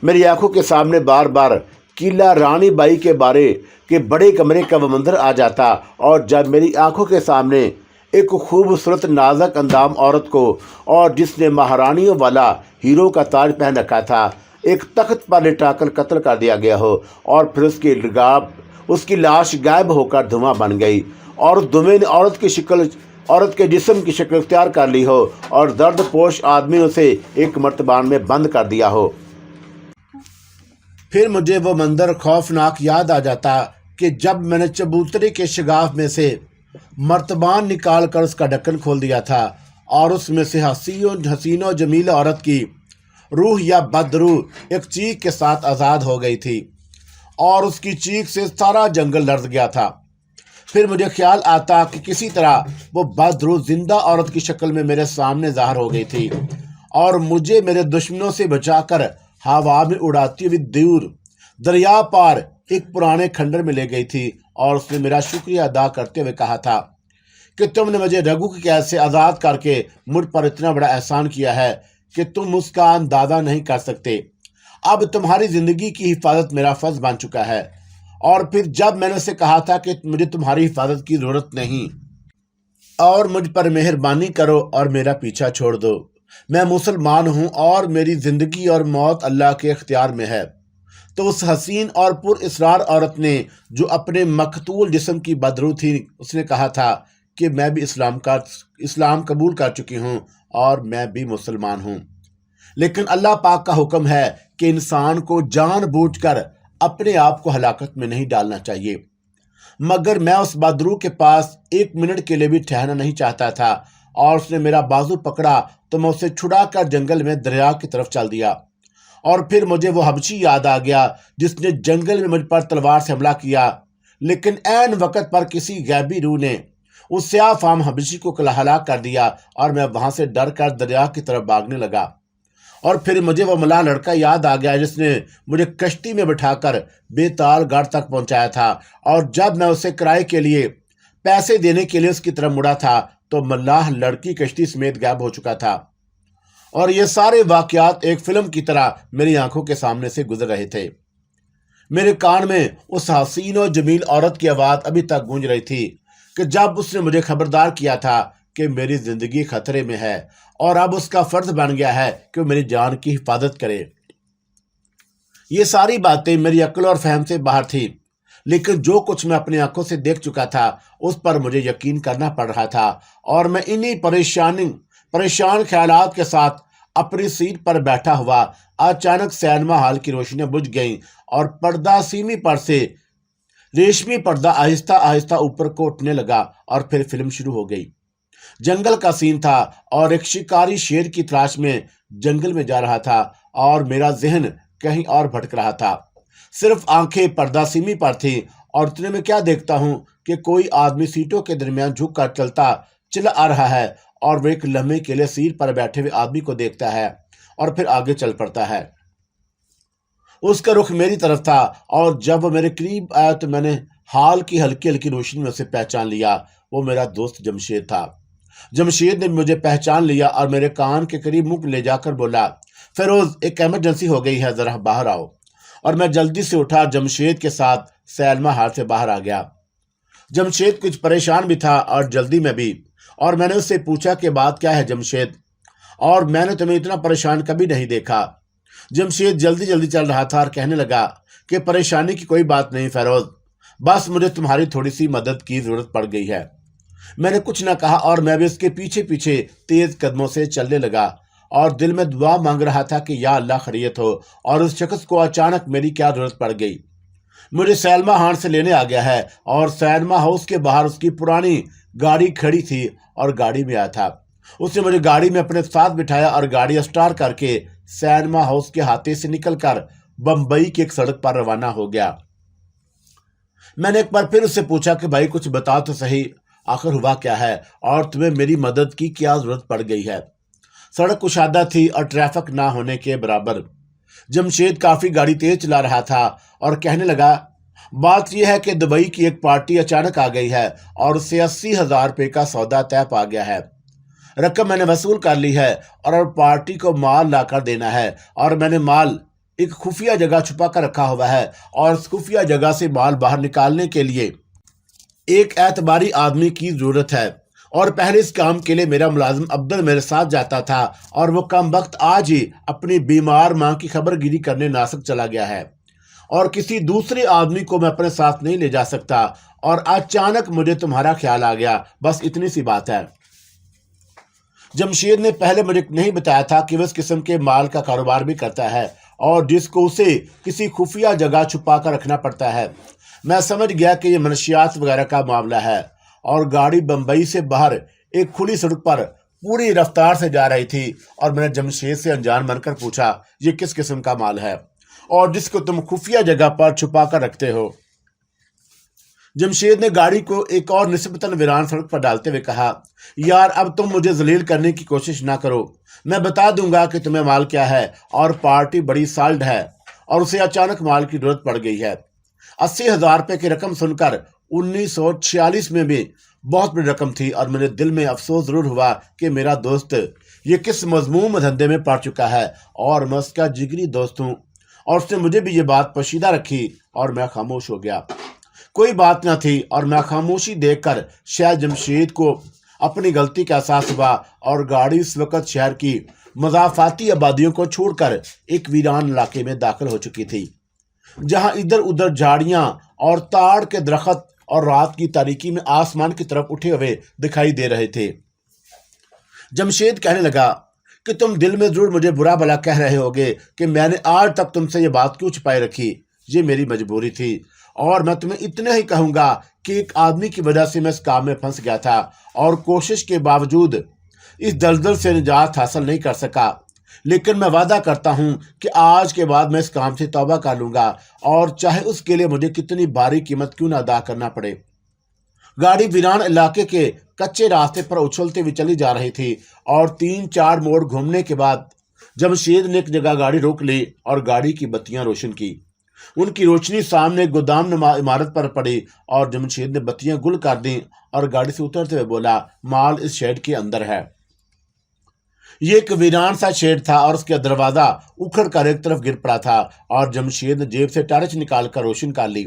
मेरी आंखों के सामने बार बार किला रानी बाई के बारे के बड़े कमरे का मंजर आ जाता और जब मेरी आंखों के सामने एक खूबसूरत नाजुक अंदाम औरत को और जिसने महारानियों वाला हीरो का ताज पहन रखा था एक तख्त पर लिटाकर कत्ल कर दिया गया हो और फिर उसकी लाश गायब होकर धुआं बन गई और धुएं ने औरत के जिस्म की शक्ल इख्तियार कर ली हो और दर्द पोश आदमी उसे एक मर्तबान में बंद कर दिया हो। फिर मुझे वो मंजर खौफनाक याद आ जाता कि जब मैंने चबूतरे के शगाफ में से मर्तबान निकाल कर उसका ढक्कन खोल दिया था और उसमें से हसीनो जमील औरत की रूह या बदरूह एक चीख के साथ आज़ाद हो गई थी और उसकी चीख से सारा जंगल लर्ज़ गया था। फिर मुझे ख्याल आता कि किसी तरह वो बदरूह जिंदा औरत की शक्ल में मेरे सामने ज़ाहिर हो गई थी और मुझे मेरे दुश्मनों से बचाकर हवा में उड़ाती हुई दूर दरिया पार ایک پرانے کھنڈر میں لے گئی تھی اور اس نے میرا شکریہ ادا کرتے ہوئے کہا تھا کہ تم نے مجھے رگو کی قید سے آزاد کر کے مجھ پر اتنا بڑا احسان کیا ہے کہ تم اس کا اندازہ نہیں کر سکتے۔ اب تمہاری زندگی کی حفاظت میرا فرض بن چکا ہے۔ اور پھر جب میں نے اسے کہا تھا کہ مجھے تمہاری حفاظت کی ضرورت نہیں اور مجھ پر مہربانی کرو اور میرا پیچھا چھوڑ دو، میں مسلمان ہوں اور میری زندگی اور موت اللہ کے اختیار میں ہے، تو اس حسین اور پر اسرار عورت نے جو اپنے مقتول جسم کی بدرو تھی، اس نے کہا تھا کہ میں بھی اسلام قبول کر چکی ہوں اور میں بھی مسلمان ہوں، لیکن اللہ پاک کا حکم ہے کہ انسان کو جان بوجھ کر اپنے آپ کو ہلاکت میں نہیں ڈالنا چاہیے۔ مگر میں اس بدرو کے پاس ایک منٹ کے لیے بھی ٹھہرنا نہیں چاہتا تھا، اور اس نے میرا بازو پکڑا تو میں اسے چھڑا کر جنگل میں دریا کی طرف چل دیا۔ اور پھر مجھے وہ حبشی یاد آ گیا جس نے جنگل میں مجھ پر تلوار سے حملہ کیا، لیکن عین وقت پر کسی غیبی روح نے اس سیاہ فام حبشی کو ہلاک کر دیا، اور میں وہاں سے ڈر کر دریا کی طرف بھاگنے لگا۔ اور پھر مجھے وہ ملاح لڑکا یاد آ گیا جس نے مجھے کشتی میں بٹھا کر بیتال گڑھ تک پہنچایا تھا، اور جب میں اسے کرائے کے لیے پیسے دینے کے لیے اس کی طرف مڑا تھا تو ملاح لڑکی کشتی سمیت غائب ہو چکا تھا۔ اور یہ سارے واقعات ایک فلم کی طرح میری آنکھوں کے سامنے سے گزر رہے تھے۔ میرے کان میں اس حسین و جمیل عورت کی آواز ابھی تک گونج رہی تھی کہ جب اس نے مجھے خبردار کیا تھا کہ میری زندگی خطرے میں ہے اور اب اس کا فرض بن گیا ہے کہ وہ میری جان کی حفاظت کرے۔ یہ ساری باتیں میری عقل اور فہم سے باہر تھی، لیکن جو کچھ میں اپنی آنکھوں سے دیکھ چکا تھا اس پر مجھے یقین کرنا پڑ رہا تھا، اور میں انہی پریشان خیالات کے ساتھ اپنی سیٹ پر بیٹھا ہوا اچانک سینما ہال کی روشنیاں بجھ گئیں اور پردہ سیمی پر سے ریشمی پردہ آہستہ آہستہ اوپر کو اٹھنے لگا، اور پھر فلم شروع ہو گئی۔ جنگل کا سین تھا اور ایک شکاری شیر کی تلاش میں جنگل میں جا رہا تھا، اور میرا ذہن کہیں اور بھٹک رہا تھا۔ صرف آنکھیں پردہ سیمی پر تھیں، اور اتنے میں کیا دیکھتا ہوں کہ کوئی آدمی سیٹوں کے درمیان جھک کر چلا آ رہا ہے، اور وہ ایک لمحے کے لیے سیٹ پر بیٹھے ہوئے آدمی کو دیکھتا ہے اور پھر آگے چل پڑتا ہے۔ اس کا رخ میری طرف تھا، اور جب وہ میرے قریب آیا تو میں نے ہال کی ہلکی ہلکی روشنی میں اسے پہچان لیا۔ وہ میرا دوست جمشید تھا۔ جمشید نے مجھے پہچان لیا اور میرے کان کے قریب منہ لے جا کر بولا، فیروز ایک ایمرجنسی ہو گئی ہے، ذرا باہر آؤ۔ اور میں جلدی سے اٹھا جمشید کے ساتھ سینما ہال سے باہر آ گیا۔ جمشید کچھ پریشان بھی تھا اور جلدی میں بھی، اور میں نے اس سے پوچھا کہ بات کیا ہے جمشید، اور میں نے تمہیں اتنا پریشان کبھی نہیں دیکھا۔ جمشید جلدی چل رہا تھا اور کہنے لگا کہ پریشانی کی کوئی بات نہیں فیروز، بس مجھے تمہاری تھوڑی سی مدد کی ضرورت پڑ گئی ہے۔ میں نے کچھ نہ کہا اور میں بھی اس کے پیچھے تیز قدموں سے چلنے لگا، اور دل میں دعا مانگ رہا تھا کہ یا اللہ خیریت ہو، اور اس شخص کو اچانک میری کیا ضرورت پڑ گئی۔ مجھے سینما ہال سے لینے آ گیا ہے، اور سینما ہاؤس کے باہر اس کی پرانی گاڑی کھڑی تھی اور گاڑی میں آیا تھا۔ اس نے مجھے گاڑی میں اپنے ساتھ بٹھایا اور گاڑی اسٹارٹ کر کے سینما ہاؤس کے احاطے سے نکل کر بمبئی کی ایک سڑک پر روانہ ہو گیا۔ میں نے ایک بار پھر اس سے پوچھا کہ بھائی کچھ بتا تو صحیح، آخر ہوا کیا ہے اور تمہیں میری مدد کی کیا ضرورت پڑ گئی ہے؟ سڑک کشادہ تھی اور ٹریفک نہ ہونے کے برابر۔ جمشید کافی گاڑی تیز چلا رہا تھا اور کہنے لگا، بات یہ ہے کہ دبئی کی ایک پارٹی اچانک آ گئی ہے اور اسے 80,000 روپے کا سودا طے پا گیا ہے۔ رقم میں نے وصول کر لی ہے اور پارٹی کو مال لا کر دینا ہے، اور میں نے مال ایک خفیہ جگہ چھپا کر رکھا ہوا ہے، اور اس خفیہ جگہ سے مال باہر نکالنے کے لیے ایک اعتباری آدمی کی ضرورت ہے۔ اور پہلے اس کام کے لیے میرا ملازم عبدل میرے ساتھ جاتا تھا، اور وہ کم وقت آج ہی اپنی بیمار ماں کی خبر گیری کرنے ناسک چلا گیا ہے، اور کسی دوسرے آدمی کو میں اپنے ساتھ نہیں لے جا سکتا، اور اچانک مجھے تمہارا خیال آ گیا، بس اتنی سی بات ہے۔ جمشید نے پہلے مجھے نہیں بتایا تھا کہ وہ اس قسم کے مال کا کاروبار بھی کرتا ہے اور جس کو اسے کسی خفیہ جگہ چھپا کر رکھنا پڑتا ہے۔ میں سمجھ گیا کہ یہ منشیات وغیرہ کا معاملہ ہے، اور گاڑی بمبئی سے باہر ایک کھلی سڑک پر پوری رفتار سے جا رہی تھی، اور میں نے جمشید سے انجان بن کر پوچھا، یہ کس قسم کا مال ہے اور جس کو تم خفیہ جگہ پر چھپا کر رکھتے ہو؟ جمشید نے گاڑی کو ایک اور نسبتاً ویران سڑک پر ڈالتے ہوئے کہا، یار اب تم مجھے ذلیل کرنے کی کوشش نہ کرو، میں بتا دوں گا کہ تمہیں مال کیا ہے، اور پارٹی بڑی سالڈ ہے اور اسے اچانک مال کی ضرورت پڑ گئی ہے۔ 80,000 रुपए की रकम सुनकर 1946 में भी बहुत बड़ी रकम थी और मेरे दिल में अफसोस जरूर हुआ कि मेरा दोस्त ये किस मजमूम धंधे में पड़ चुका है और मैं उसका जिगरी दोस्त हूँ। और उसने मुझे भी ये बात पोशीदा रखी और मैं खामोश हो गया। कोई बात न थी और मैं खामोशी देखकर शायद जमशेद को अपनी गलती का एहसास हुआ और गाड़ी इस वक्त शहर की मज़ाफाती आबादियों को छोड़कर एक वीरान इलाके में दाखिल हो चुकी थी, जहां इधर उधर झाड़ियां और ताड़ के दरख्त और रात की तारीकी में आसमान की तरफ उठे हुए दिखाई दे रहे थे। जमशेद कहने लगा कि तुम दिल में जरूर मुझे बुरा भला कह रहे होगे कि मैंने आज तक तुमसे ये बात क्यों छुपाई रखी। ये मेरी मजबूरी थी और मैं तुम्हें इतना ही कहूंगा कि एक आदमी की वजह से मैं इस काम में फंस गया था और कोशिश के बावजूद इस दलदल से निजात हासिल नहीं कर सका। लेकिन मैं वादा करता हूं कि आज के बाद मैं इस काम से तौबा कर लूंगा और चाहे उसके लिए मुझे कितनी भारी कीमत क्यों ना अदा करना पड़े। गाड़ी वीरान इलाके के कच्चे रास्ते पर उछलते हुए चली जा रही थी और 3-4 मोड़ घूमने के बाद जमशेद ने एक जगह गाड़ी रोक ली और गाड़ी की बत्तियां रोशन की। उनकी रोशनी सामने गोदाम इमारत पर पड़ी और जमशेद ने बत्तियां गुल कर दी और गाड़ी से उतरते हुए बोला, माल इस शेड के अंदर है। ये एक वीरान सा शेड था और उसका दरवाजा उखड़ कर एक तरफ गिर पड़ा था और जमशेद ने जेब से टार्च निकालकर रोशन कर ली।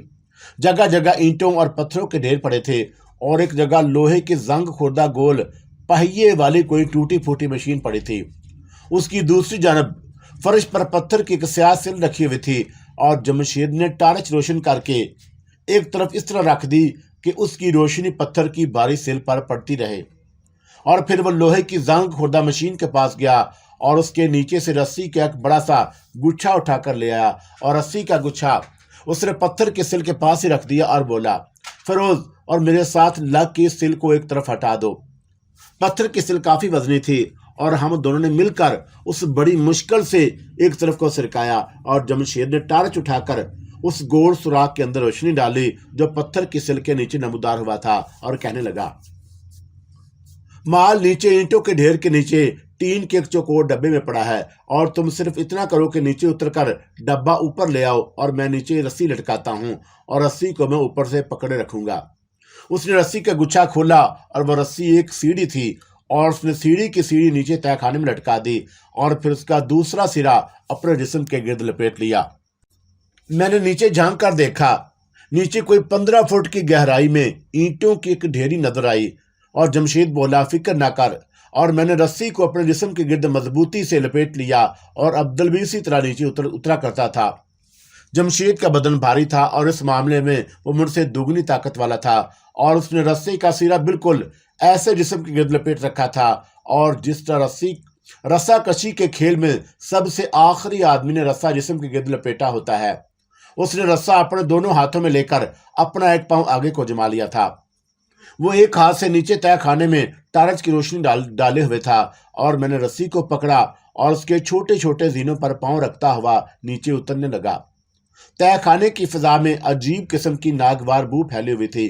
जगह जगह ईंटों और पत्थरों के ढेर पड़े थे और एक जगह लोहे की जंग खुर्दा गोल पहिए वाली कोई टूटी फूटी मशीन पड़ी थी। उसकी दूसरी जानब फर्श पर पत्थर की एक स्याह सिल रखी हुई थी और जमशेद ने टार्च रोशन करके एक तरफ इस तरह रख दी कि उसकी रोशनी पत्थर की बारी सिल पर पड़ती रहे। और फिर वह लोहे की जंग खुर्दा मशीन के पास गया और उसके नीचे से रस्सी का एक बड़ा सा गुच्छा उठाकर ले आया और रस्सी का गुच्छा उसने पत्थर के सिल के पास ही रख दिया और बोला, फिरोज और मेरे साथ लग के इस सिल को एक तरफ हटा दो। पत्थर की सिल काफी वजनी थी और हम दोनों ने मिलकर उस बड़ी मुश्किल से एक तरफ को सरकाया और जमशेद ने टार्च उठाकर उस गोल सुराख के अंदर रोशनी डाली जो पत्थर की सिल के नीचे नमूदार हुआ था और कहने लगा, माल नीचे ईंटों के ढेर के नीचे टीन के एक चौकोर डब्बे में पड़ा है और तुम सिर्फ इतना करो कि नीचे उतरकर डब्बा ऊपर ले आओ और मैं नीचे रस्सी लटकाता हूं और रस्सी को मैं ऊपर से पकड़े रखूंगा। उसने रस्सी का गुच्छा खोला और वह रस्सी एक सीढ़ी थी और उसने सीढ़ी की सीढ़ी नीचे तहखाने में लटका दी और फिर उसका दूसरा सिरा अपने जिस्म के गिर्द लपेट लिया। मैंने नीचे झांक कर देखा। नीचे कोई 15 फुट की गहराई में ईंटों की एक ढेरी नजर आई और जमशेद बोला, फिक्र ना कर। और मैंने रस्सी को अपने जिस्म के गिर्द मजबूती से लपेट लिया और अब्दुल भी इसी तरह नीचे उतरा करता था। जमशेद का बदन भारी था और इस मामले में वो मुझसे दुगनी ताकत वाला था और उसने रस्सी का सिरा बिल्कुल ऐसे जिस्म के गिर्द लपेट रखा था और जिस तरह रस्सा कशी के खेल में सबसे आखिरी आदमी ने रस्सा जिस्म के गिर्द लपेटा होता है। उसने रस्सा अपने दोनों हाथों में लेकर अपना एक पांव आगे को जमा लिया था। वो एक हाथ से नीचे तय खाने में टार्च की रोशनी डाले हुए था और मैंने रस्सी को पकड़ा और उसके छोटे छोटे जीनों पर पांव रखता हुआ नीचे उतरने लगा। तय खाने की फिजा में अजीब किस्म की नागवार बू फैली हुई थी।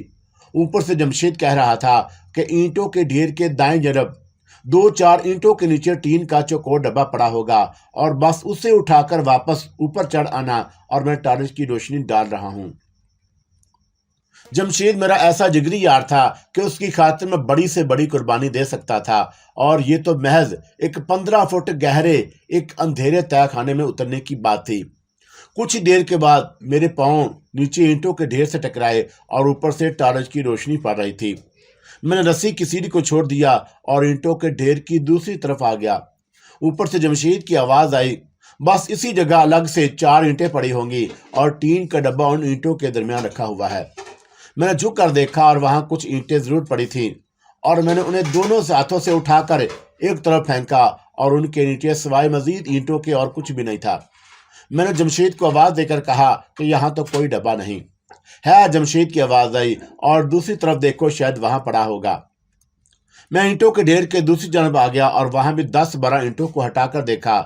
ऊपर से जमशेद कह रहा था कि ईंटों के ढेर के दाएं तरफ 2-4 ईंटों के नीचे टीन का चौकोर डब्बा पड़ा होगा और बस उसे उठाकर वापस ऊपर चढ़ आना और मैं टार्च की रोशनी डाल रहा हूं। जमशेद मेरा ऐसा जिगरी यार था कि उसकी खातिर मैं बड़ी से बड़ी कुर्बानी दे सकता था और ये तो महज एक 15 फुट गहरे एक अंधेरे तय खाने में उतरने की बात थी। कुछ ही देर के बाद मेरे पांव नीचे ईंटों के ढेर से टकराए और ऊपर से टार्च की रोशनी पड़ रही थी। मैंने रस्सी की सीढ़ी को छोड़ दिया और ईंटों के ढेर की दूसरी तरफ आ गया। ऊपर से जमशेद की आवाज आई, बस इसी जगह अलग से 4 ईंटें पड़ी होंगी और टीन का डब्बा उन ईंटों के दरमियान रखा हुआ है। मैंने झुक कर देखा और वहां कुछ ईंटें जरूर पड़ी थी और मैंने उन्हें दोनों से हाथों से उठाकर एक तरफ फेंका और उनके नीचे सिवाय मजीद ईंटों के और कुछ भी नहीं था। मैंने जमशेद को आवाज देकर कहा कि यहाँ तो कोई डब्बा नहीं है। जमशेद की आवाज आई और दूसरी तरफ देखो, शायद वहां पड़ा होगा। मैं ईंटों के ढेर के दूसरी जानब आ गया और वहां भी 10-12 ईंटों को हटाकर देखा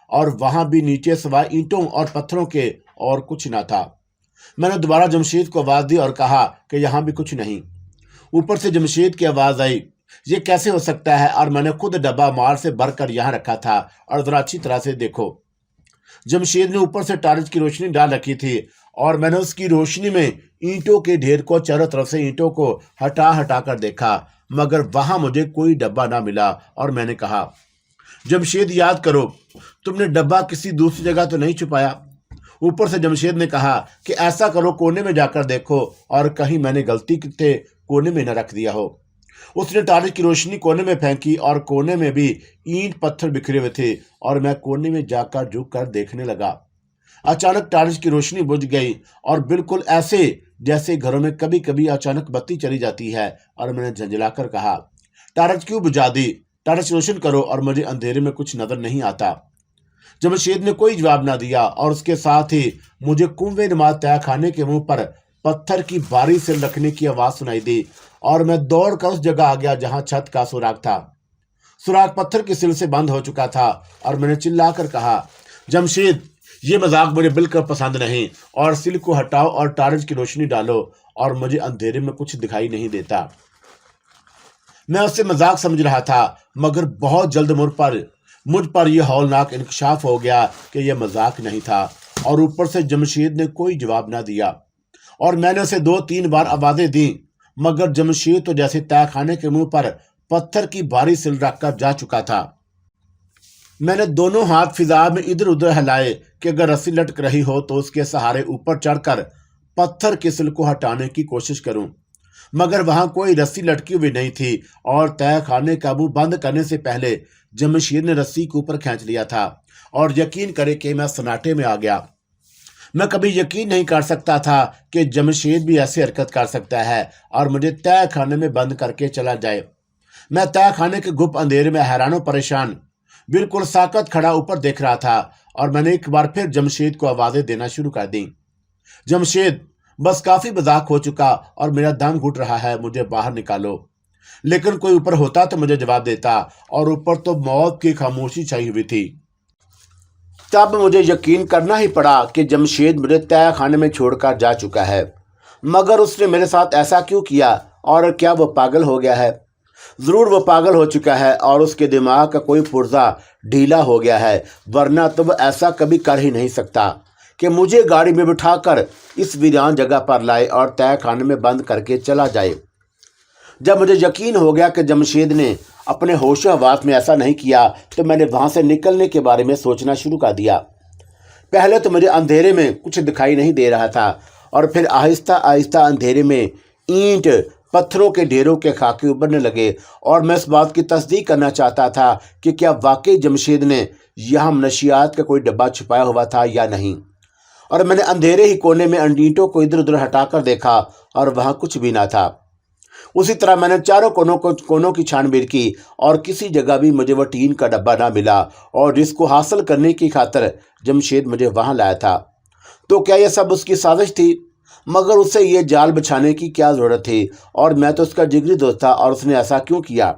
और वहां भी नीचे सिवाय ईंटों और पत्थरों के और कुछ न था। मैंने दोबारा जमशेद को आवाज दी और कहा कि यहाँ भी कुछ नहीं। ऊपर से जमशेद की आवाज आई, ये कैसे हो सकता है, और मैंने खुद डब्बा माल से भरकर यहाँ रखा था और जरा अच्छी तरह से देखो। जमशेद ने ऊपर से टार्च की रोशनी डाल रखी थी اور میں نے اس کی روشنی میں اینٹوں کے ڈھیر کو چاروں طرف سے اینٹوں کو ہٹا ہٹا کر دیکھا، مگر وہاں مجھے کوئی ڈبہ نہ ملا۔ اور میں نے کہا، جمشید یاد کرو، تم نے ڈبہ کسی دوسری جگہ تو نہیں چھپایا؟ اوپر سے جمشید نے کہا کہ ایسا کرو، کونے میں جا کر دیکھو اور کہیں میں نے غلطی سے کونے میں نہ رکھ دیا ہو۔ اس نے ٹارچ کی روشنی کونے میں پھینکی اور کونے میں بھی اینٹ پتھر بکھرے ہوئے تھے، اور میں کونے میں جا کر جھک کر دیکھنے لگا۔ اچانک ٹارچ کی روشنی بجھ گئی، اور بالکل ایسے جیسے گھروں میں کبھی کبھی اچانک بتی چلی جاتی ہے، اور میں نے جھنجھلا کر کہا، ٹارچ کیوں بجھا دی؟ ٹارچ روشن کرو، اور مجھے اندھیرے میں کچھ نظر نہیں آتا۔ جمشید نے کوئی جواب نہ دیا، اور اس کے ساتھ ہی مجھے کنویں نما تہہ خانے کے منہ پر پتھر کی باری سے رکھنے کی آواز سنائی دی، اور میں دوڑ کر اس جگہ آ گیا جہاں چھت کا سوراخ تھا۔ سوراخ پتھر کی سل سے بند ہو چکا تھا، اور میں نے چلا کر کہا، جمشید، یہ مذاق مجھے بالکل پسند نہیں، اور سل کو ہٹاؤ اور ٹارچ کی روشنی ڈالو، اور مجھے اندھیرے میں کچھ دکھائی نہیں دیتا۔ میں اسے مذاق سمجھ رہا تھا، مگر بہت جلد مجھ پر یہ ہولناک انکشاف ہو گیا کہ یہ مذاق نہیں تھا، اور اوپر سے جمشید نے کوئی جواب نہ دیا، اور میں نے اسے 2-3 بار آوازیں دیں، مگر جمشید تو جیسے تہہ خانے کے منہ پر پتھر کی بھاری سل رکھ کر جا چکا تھا۔ میں نے دونوں ہاتھ فضا میں ادھر ادھر ہلائے کہ اگر رسی لٹک رہی ہو تو اس کے سہارے اوپر چڑھ کر پتھر کی سل کو ہٹانے کی کوشش کروں، مگر وہاں کوئی رسی لٹکی ہوئی نہیں تھی، اور تہہ خانے کا منہ بند کرنے سے پہلے جمشید نے رسی کو اوپر کھینچ لیا تھا، اور یقین کرے کہ میں سناٹے میں آ گیا۔ میں کبھی یقین نہیں کر سکتا تھا کہ جمشید بھی ایسی حرکت کر سکتا ہے اور مجھے تہہ خانے میں بند کر کے چلا جائے۔ میں تہہ خانے کے گپ اندھیرے میں حیران و پریشان بالکل ساکت کھڑا اوپر دیکھ رہا تھا، اور میں نے ایک بار پھر جمشید کو آوازیں دینا شروع کر دیں، جمشید، بس کافی مذاق ہو چکا اور میرا دم گھٹ رہا ہے، مجھے باہر نکالو۔ لیکن کوئی اوپر ہوتا تو مجھے جواب دیتا، اور اوپر تو موت کی خاموشی چھائی ہوئی تھی۔ تب مجھے یقین کرنا ہی پڑا کہ جمشید مجھے تہہ خانے میں چھوڑ کر جا چکا ہے، مگر اس نے میرے ساتھ ایسا کیوں کیا؟ اور کیا وہ پاگل ہو گیا ہے؟ ضرور وہ پاگل ہو چکا ہے، اور اس کے دماغ کا کوئی پرزہ ڈھیلا ہو گیا ہے، ورنہ تو وہ ایسا کبھی کر ہی نہیں سکتا کہ مجھے گاڑی میں بٹھا کر اس ویران جگہ پر لائے اور تہہ خانے میں بند کر کے چلا جائے۔ جب مجھے یقین ہو گیا کہ جمشید نے اپنے ہوش و حواس میں ایسا نہیں کیا، تو میں نے وہاں سے نکلنے کے بارے میں سوچنا شروع کر دیا۔ پہلے تو مجھے اندھیرے میں کچھ دکھائی نہیں دے رہا تھا، اور پھر آہستہ آہستہ اندھیرے میں اینٹ پتھروں کے ڈھیروں کے خاکے ابھرنے لگے، اور میں اس بات کی تصدیق کرنا چاہتا تھا کہ کیا واقعی جمشید نے یہاں منشیات کا کوئی ڈبہ چھپایا ہوا تھا یا نہیں۔ اور میں نے اندھیرے ہی کونے میں اینٹوں کو ادھر ادھر ہٹا کر دیکھا، اور وہاں کچھ بھی نہ تھا۔ اسی طرح میں نے چاروں کونوں کی چھان بین کی، اور کسی جگہ بھی مجھے وہ ٹین کا ڈبہ نہ ملا، اور جس کو حاصل کرنے کی خاطر جمشید مجھے وہاں لایا تھا۔ تو کیا یہ سب اس کی سازش تھی؟ مگر اسے یہ جال بچھانے کی کیا ضرورت تھی؟ اور میں تو اس کا جگری دوست تھا، اور اس نے ایسا کیوں کیا؟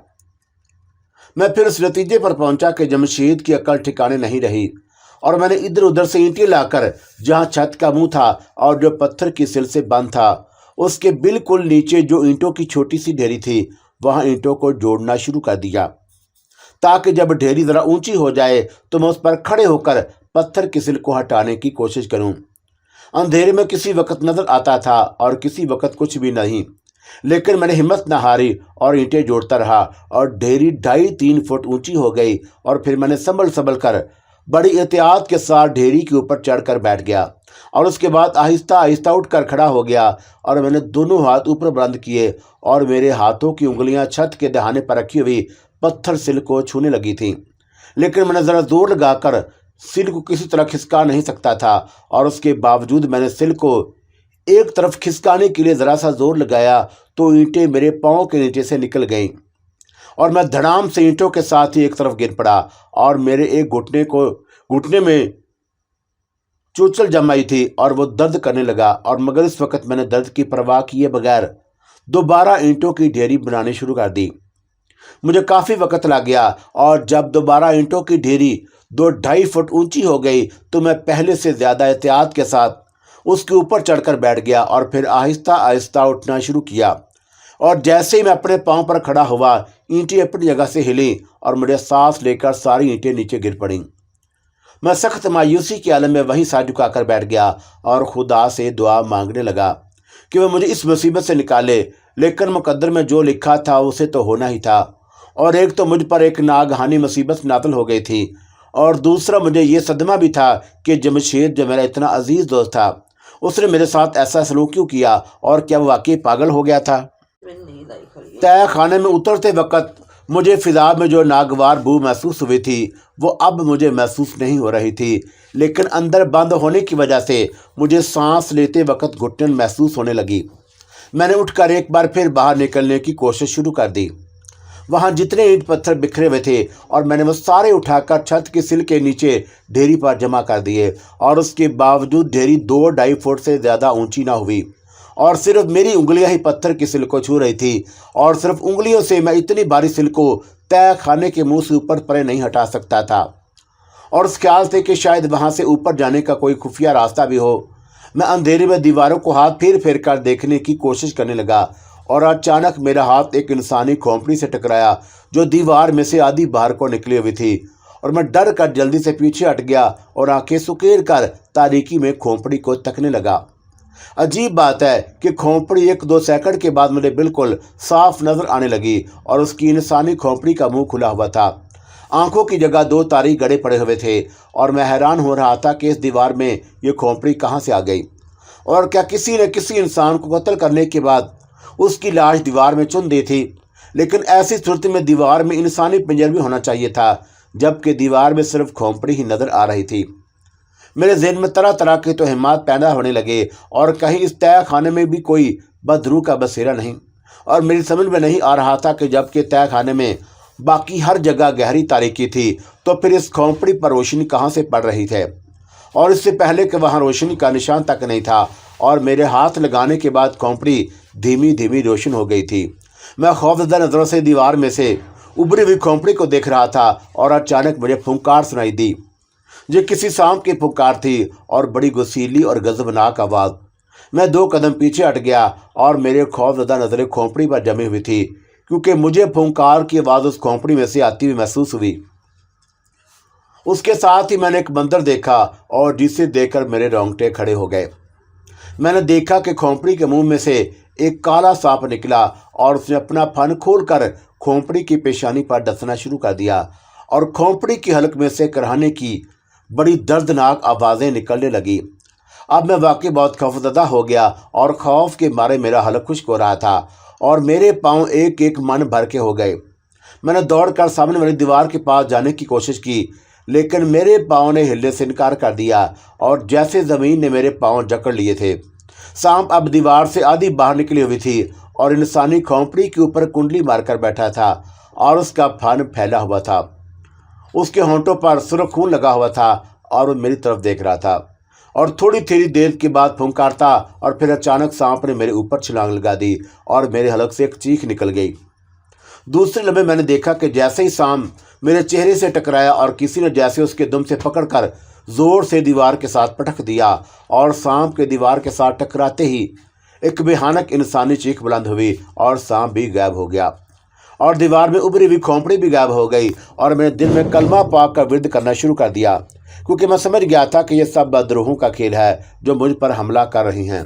میں پھر اس نتیجے پر پہنچا کہ جمشید کی عقل ٹھکانے نہیں رہی، اور میں نے ادھر ادھر سے اینٹیں لا کر جہاں چھت کا منہ تھا اور جو پتھر کی سل سے بند تھا، اس کے بالکل نیچے جو اینٹوں کی چھوٹی سی ڈھیری تھی، وہاں اینٹوں کو جوڑنا شروع کر دیا، تاکہ جب ڈھیری ذرا اونچی ہو جائے تو میں اس پر کھڑے ہو کر پتھر کی سل کو ہٹانے کی کوشش کروں۔ اندھیرے میں کسی وقت نظر آتا تھا اور کسی وقت کچھ بھی نہیں، لیکن میں نے ہمت نہ ہاری اور اینٹیں جوڑتا رہا، اور ڈھیری 2.5-3 فٹ اونچی ہو گئی، اور پھر میں نے سنبھل کر بڑی احتیاط کے ساتھ ڈھیری کے اوپر چڑھ کر بیٹھ گیا، اور اس کے بعد آہستہ آہستہ اٹھ کر کھڑا ہو گیا، اور میں نے دونوں ہاتھ اوپر بلند کیے، اور میرے ہاتھوں کی انگلیاں چھت کے دہانے پر رکھی ہوئی پتھر سل کو چھونے لگی تھیں، لیکن میں نے ذرا زور لگا کر سل کو کسی طرح کھسکا نہیں سکتا تھا، اور اس کے باوجود میں نے سل کو ایک طرف کھسکانے کے لیے ذرا سا زور لگایا تو اینٹیں میرے پاؤں کے نیچے سے نکل گئیں، اور میں دھڑام سے اینٹوں کے ساتھ ہی ایک طرف گر پڑا، اور میرے ایک گھٹنے میں چوچل جم آئی تھی، اور وہ درد کرنے لگا، اور مگر اس وقت میں نے درد کی پرواہ کیے بغیر دوبارہ اینٹوں کی ڈھیری بنانی شروع کر دی۔ مجھے کافی وقت لگ گیا، اور جب دوبارہ اینٹوں کی ڈھیری 2-2.5 فٹ اونچی ہو گئی تو میں پہلے سے زیادہ احتیاط کے ساتھ اس کے اوپر چڑھ کر بیٹھ گیا، اور پھر آہستہ آہستہ اٹھنا شروع کیا، اور جیسے ہی میں اپنے پاؤں پر کھڑا ہوا، اینٹیں اپنی جگہ سے ہلیں، اور مجھے سانس لے کر ساری اینٹیں نیچے گر پڑیں۔ मैं सख्त मायूसी के आलम में वहीं सर झुका कर बैठ गया और खुदा से दुआ मांगने लगा कि वह मुझे इस मुसीबत से निकाले। लेकिन मुकद्दर में जो लिखा था उसे तो होना ही था। और एक तो मुझ पर एक नागहानी मुसीबत नाज़िल हो गई थी, और दूसरा मुझे ये सदमा भी था कि जमशेद जो मेरा इतना अजीज़ दोस्त था, उसने मेरे साथ ऐसा सलूक क्यों किया, और क्या वो वाकई पागल हो गया था। तय खाने में उतरते वक्त मुझे फिजा में जो नागवार बू महसूस हुई थी वो अब मुझे महसूस नहीं हो रही थी, लेकिन अंदर बंद होने की वजह से मुझे सांस लेते वक्त घुटन महसूस होने लगी। मैंने उठकर एक बार फिर बाहर निकलने की कोशिश शुरू कर दी। वहाँ जितने ईंट पत्थर बिखरे हुए थे और मैंने वो सारे उठाकर छत के सिल के नीचे ढेरी पर जमा कर दिए, और उसके बावजूद ढेरी 2-2.5 फुट से ज़्यादा ऊंची ना हुई, और सिर्फ मेरी उंगलियां ही पत्थर की सिल को छू रही थी, और सिर्फ उंगलियों से मैं इतनी भारी सिल को तय खाने के मुंह से ऊपर परे नहीं हटा सकता था। और उस ख्याल से कि शायद वहाँ से ऊपर जाने का कोई खुफिया रास्ता भी हो, मैं अंधेरे में दीवारों को हाथ फेर फेर कर देखने की कोशिश करने लगा, और अचानक मेरा हाथ एक इंसानी खोपड़ी से टकराया जो दीवार में से आधी बाहर को निकली हुई थी, और मैं डर कर जल्दी से पीछे हट गया और आंखें सुकेर कर तारीकी में खोपड़ी को तकने लगा। अजीब बात है कि खोपड़ी 1-2 सेकंड के बाद मुझे बिल्कुल साफ नजर आने लगी, और उसकी इंसानी खोपड़ी का मुंह खुला हुआ था। आंखों की जगह 2 तारी गड़े पड़े हुए थे, और मैं हैरान हो रहा था कि इस दीवार में ये खोपड़ी कहाँ से आ गई, और क्या किसी ने किसी इंसान को कत्ल करने के बाद उसकी लाश दीवार में चुन दी थी। लेकिन ऐसी सूरत में दीवार में इंसानी पिंजर भी होना चाहिए था, जबकि दीवार में सिर्फ खोपड़ी ही नजर आ रही थी। मेरे ज़हन में तरह तरह के तोहमात पैदा होने लगे, और कहीं इस तय खाने में भी कोई बदरू का बसेरा नहीं, और मेरी समझ में नहीं आ रहा था कि जबकि तय खाने में बाकी हर जगह गहरी तारीकी थी, तो फिर इस खोपड़ी पर रोशनी कहाँ से पड़ रही थी, और इससे पहले कि वहाँ रोशनी का निशान तक नहीं था, और मेरे हाथ लगाने के बाद खोपड़ी धीमी धीमी रोशन हो गई थी। मैं खौफजदा नज़रों से दीवार में से उभरी हुई खोपड़ी को देख रहा था, और अचानक मुझे फुंकार सुनाई दी। ये किसी सांप की पुकार थी, और बड़ी गुस्सीली और गजबनाक आवाज़। मैं 2 कदम पीछे हट गया, और मेरे खौफजदा नज़रें खोपड़ी पर जमी हुई थी, क्योंकि मुझे फुंकार की आवाज़ उस खोपड़ी में से आती हुई महसूस हुई। उसके साथ ही मैंने एक मंजर देखा, और जिसे देखकर मेरे रोंगटे खड़े हो गए। मैंने देखा कि खोपड़ी के मुंह में से एक काला सांप निकला, और उसने अपना फन खोलकर खोपड़ी की पेशानी पर डसना शुरू कर दिया, और खोपड़ी की हलक में से कराहने की बड़ी दर्दनाक आवाज़ें निकलने लगी। अब मैं वाकई बहुत खौफजदा हो गया, और खौफ के मारे मेरा हलक खुश्क हो रहा था, और मेरे पाँव एक एक मन भर के हो गए। मैंने दौड़कर सामने वाली दीवार के पास जाने की कोशिश की, लेकिन मेरे पाँव ने हिलने से इनकार कर दिया, और जैसे ज़मीन ने मेरे पाँव जकड़ लिए थे। सांप अब दीवार से आधी बाहर निकली हुई थी, और इंसानी खोपड़ी के ऊपर कुंडली मारकर बैठा था, और उसका फन फैला हुआ था। उसके होंठों पर सुर्ख खून लगा हुआ था, और वो मेरी तरफ देख रहा था। और थोड़ी थोड़ी देर के बाद फुंकारता, और फिर अचानक सांप ने मेरे ऊपर छलांग लगा दी, और मेरे हलक से एक चीख निकल गई। दूसरे लम्हे मैंने देखा कि जैसे ही सांप मेरे चेहरे से टकराया, और किसी ने जैसे उसके दुम से पकड़कर जोर से दीवार के साथ पटक दिया, और सांप के दीवार के साथ टकराते ही एक भयानक इंसानी चीख बुलंद हुई, और सांप भी गायब हो गया, और दीवार में उभरी हुई खोपड़ी भी गायब हो गई। और मैंने दिल में कलमा पाक का विर्द करना शुरू कर दिया, क्योंकि मैं समझ गया था कि यह सब बदरूहों का खेल है जो मुझ पर हमला कर रही हैं,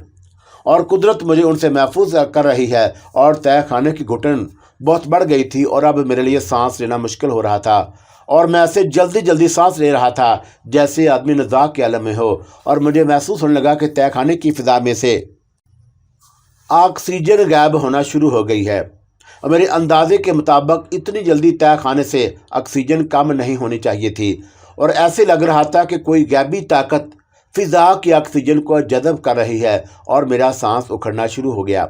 और कुदरत मुझे उनसे महफूज कर रही है। और तय खाने की घुटन बहुत बढ़ गई थी, और अब मेरे लिए सांस लेना मुश्किल हो रहा था, और मैं ऐसे जल्दी जल्दी सांस ले रहा था जैसे आदमी नज़ाक के आलम में हो। और मुझे महसूस होने लगा कि तय खाने की फिजा में से ऑक्सीजन गायब होना शुरू हो गई है, और मेरे अंदाजे के मुताबिक इतनी जल्दी तय खाने से ऑक्सीजन कम नहीं होनी चाहिए थी, और ऐसे लग रहा था कि कोई गैबी ताकत फिजा की ऑक्सीजन को जज़ब कर रही है, और मेरा सांस उखड़ना शुरू हो गया।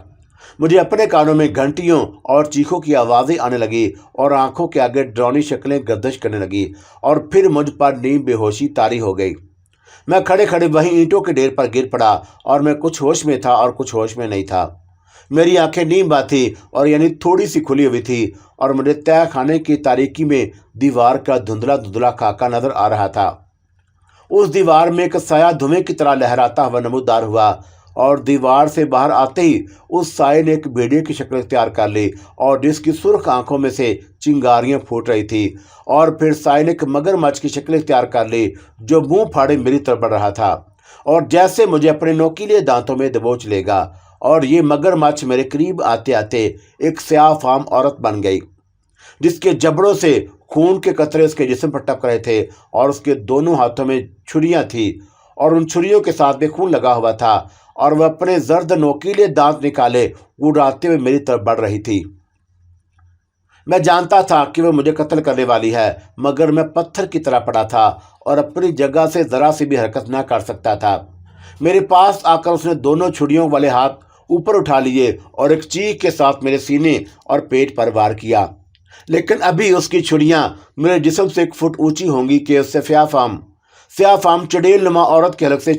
मुझे अपने कानों में घंटियों और चीखों की आवाज़ें आने लगी, और आंखों के आगे डरावनी शक्लें गर्दिश करने लगी, और फिर मुझ पर नींद बेहोशी तारी हो गई। मैं खड़े खड़े वहीं ईंटों के ढेर पर गिर पड़ा, और मैं कुछ होश में था और कुछ होश में नहीं था। मेरी आंखें नीम थी, और यानी थोड़ी सी खुली हुई थी, और मुझे तय खाने की तारीकी में दीवार का धुंधला धुंधला खाका नजर आ रहा था। उस दीवार में एक साया धुएं की तरह लहराता हुआ नमूदार हुआ, اور दीवार से बाहर आते ही उस साए ने एक भेड़िए की शक्ल इख्तियार कर ली और जिसकी सुर्ख आंखों में से चिंगारियां फूट रही थी। और फिर साए ने एक मगरमच्छ की शक्ल इख्तियार कर ली जो मुंह फाड़े मेरी तरफ बढ़ रहा था और जैसे मुझे अपने नोकीले दांतों में दबोच लेगा। और ये मगरमच्छ मेरे करीब आते आते एक स्याह फाम औरत बन गई जिसके जबड़ों से खून के कतरे उसके जिस्म पर टपक रहे थे और उसके दोनों हाथों में छुरियां थी और उन छुरियों के साथ भी खून लगा हुआ था और वह अपने जर्द नोकीले दांत निकाले उड़ाते हुए मेरी तरफ बढ़ रही थी। मैं जानता था कि वह मुझे कत्ल करने वाली है, मगर मैं पत्थर की तरह पड़ा था और अपनी जगह से जरा सी भी हरकत न कर सकता था। मेरे पास आकर उसने दोनों छुरियों वाले हाथ ऊपर उठा लिए और एक चीख के साथ मेरे सीने और पेट पर वार किया, लेकिन अभी उसकी छुरियां मेरे जिस्म से 1 फुट ऊंची होंगी कि उससे स्याफाम चड़ेल नुमा औरत के हलक से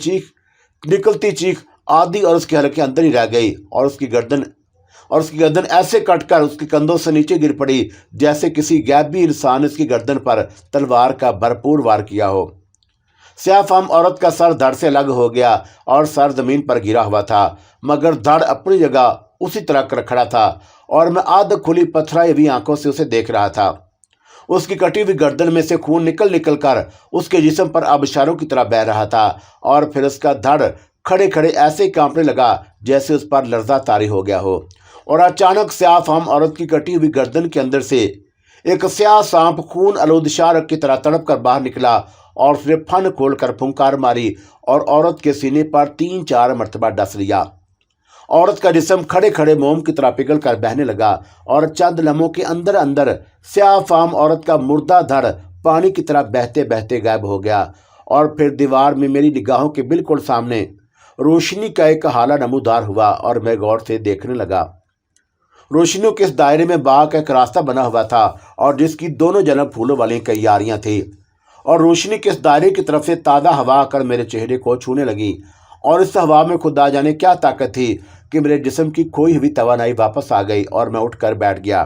निकलती चीख आधी और उसके हलक के अंदर ही रह गई और उसकी गर्दन ऐसे कटकर उसके कंधों से नीचे गिर पड़ी जैसे किसी गैबी इंसान ने उसकी गर्दन पर तलवार का भरपूर वार किया हो। स्याफाम औरत का सर धड़ से अलग हो गया और सर जमीन पर गिरा हुआ था, मगर धड़ अपनी जगह उसी तरह कर खड़ा था और मैं आध खुली पथराई हुई आंखों से उसे देख रहा था। उसकी कटी हुई गर्दन में से खून निकल कर उसके जिस्म पर आबशारों की तरह बह रहा था और फिर उसका धड़ खड़े खड़े ऐसे कांपने लगा जैसे उस पर लर्जा तारी हो गया हो। और अचानक स्याफाम औरत की कटी हुई गर्दन के अंदर से एक स्याह सांप खून आलूद शार्क की तरह तड़प कर बाहर निकला और उसने फन खोल कर फुंकार मारी और औरत के सीने पर 3-4 मरतबा डस लिया। औरत का जिस्म खड़े खड़े मोम की तरह पिघल कर बहने लगा और चंद लम्हों के अंदर अंदर स्याफाम औरत का मुर्दा धड़ पानी की तरह बहते बहते गायब हो गया। और फिर दीवार में मेरी निगाहों के बिल्कुल सामने रोशनी का एक हाला नमूदार हुआ और मैं गौर से देखने लगा। रोशनियों के इस दायरे में बाग का एक रास्ता बना हुआ था और जिसकी दोनों जनब फूलों वाली क्यारियां थी और रोशनी के इस दायरे की तरफ से ताज़ा हवा आकर मेरे चेहरे को छूने लगी और इस हवा में खुदा जाने क्या ताकत थी कि मेरे जिस्म की खोई हुई तवानाई वापस आ गई और मैं उठकर बैठ गया।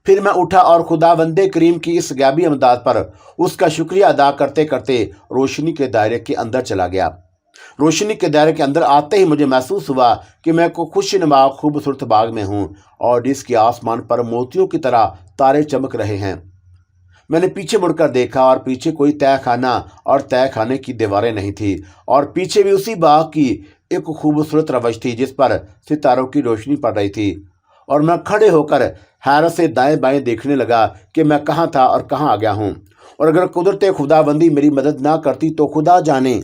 फिर मैं उठा और खुदावंदे करीम की इस गैबी अमदाद पर उसका शुक्रिया अदा करते करते रोशनी के दायरे के अंदर चला गया। रोशनी के दायरे के अंदर आते ही मुझे महसूस हुआ कि मैं को खुशनुमा खूबसूरत बाग में हूँ और जिसके आसमान पर मोतियों की तरह तारे चमक रहे हैं। मैंने पीछे मुड़कर देखा और पीछे कोई तहखाना और तहखाने की दीवारें नहीं थी और पीछे भी उसी बाग की एक खूबसूरत रवश थी जिस पर सितारों की रोशनी पड़ रही थी। और मैं खड़े होकर हैरत से दाएं बाएं देखने लगा कि मैं कहाँ था और कहाँ आ गया हूँ। और अगर कुदरत खुदाबंदी मेरी मदद ना करती तो खुदा जाने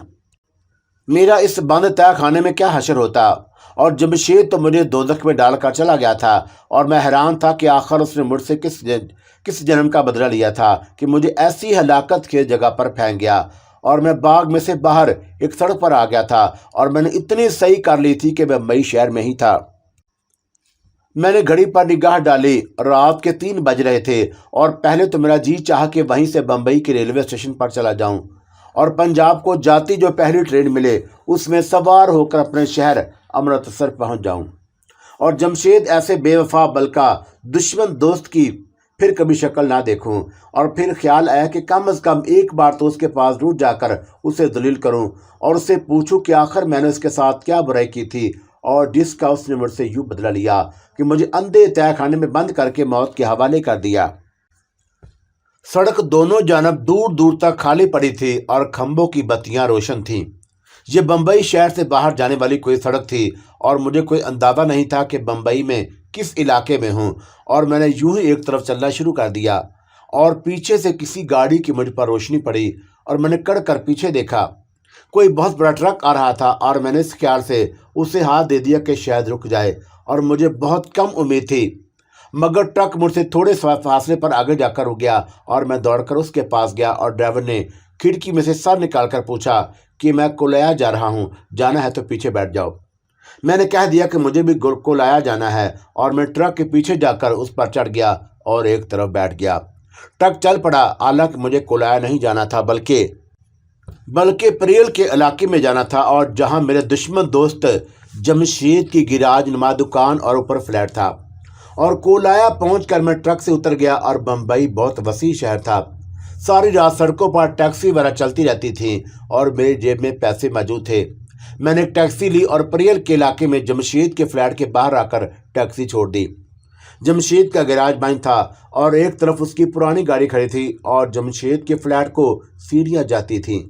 मेरा इस बंद तहखाने में क्या हशर होता। और जमशेद तो मुझे दोजख में डालकर चला गया था और मैं हैरान था कि आखिर उसने मुझसे किस जन्म का बदला लिया था कि मुझे ऐसी हलाकत के जगह पर फेंक गया। और मैं बाग में से बाहर एक सड़क पर आ गया था और मैंने इतनी सही कर ली थी कि मैं मई शहर में ही था। मैंने घड़ी पर निगाह डाली, रात के 3 बज रहे थे और पहले तो मेरा जी चाहा कि वहीं से बम्बई के रेलवे स्टेशन पर चला जाऊं और पंजाब को जाती जो पहली ट्रेन मिले उसमें सवार होकर अपने शहर अमृतसर पहुंच जाऊं और जमशेद ऐसे बेवफा बल्कि दुश्मन दोस्त की फिर कभी शक्ल ना देखूं। और फिर ख्याल आया कि कम अज़ कम एक बार तो उसके पास रूठ जाकर उसे दलील करूं और उससे पूछूं कि आखिर मैंने उसके साथ क्या बुराई की थी और जिसका उसने मुझसे यूँ बदला लिया कि मुझे अंधे तहखाने में बंद करके मौत के हवाले कर दिया। सड़क दोनों जानब दूर दूर तक खाली पड़ी थी और खंभों की बत्तियां रोशन थीं। ये बम्बई शहर से बाहर जाने वाली कोई सड़क थी और मुझे कोई अंदाज़ा नहीं था कि बम्बई में किस इलाके में हूँ। और मैंने यूं ही एक तरफ चलना शुरू कर दिया और पीछे से किसी गाड़ी की मुझ पर रोशनी पड़ी और मैंने कड़ कर पीछे देखा। कोई बहुत बड़ा ट्रक आ रहा था और मैंने इस ख्याल से उसे हाथ दे दिया कि शायद रुक जाए और मुझे बहुत कम उम्मीद थी, मगर ट्रक मुझसे थोड़े फासले पर आगे जाकर रुक गया और मैं दौड़कर उसके पास गया और ड्राइवर ने खिड़की में से सर निकालकर पूछा कि मैं कोलाया जा रहा हूँ, जाना है तो पीछे बैठ जाओ। मैंने कह दिया कि मुझे भी कोलाया जाना है और मैं ट्रक के पीछे जाकर उस पर चढ़ गया और एक तरफ बैठ गया। ट्रक चल पड़ा। हालांकि मुझे कोलाया नहीं जाना था बल्कि परेल के इलाके में जाना था और जहां मेरे दुश्मन दोस्त जमशेद की गिराज नुमा दुकान और ऊपर फ्लैट था। और कोलाया पहुंचकर मैं ट्रक से उतर गया और बम्बई बहुत वसी शहर था। सारी रात सड़कों पर टैक्सी वगैरह चलती रहती थी और मेरी जेब में पैसे मौजूद थे। میں نے ایک ٹیکسی لی اور پریل کے علاقے میں جمشید کے فلیٹ کے باہر آ کر ٹیکسی چھوڑ دی۔ جمشید کا گیراج بند تھا اور ایک طرف اس کی پرانی گاڑی کھڑی تھی اور جمشید کے فلیٹ کو سیڑھیاں جاتی تھیں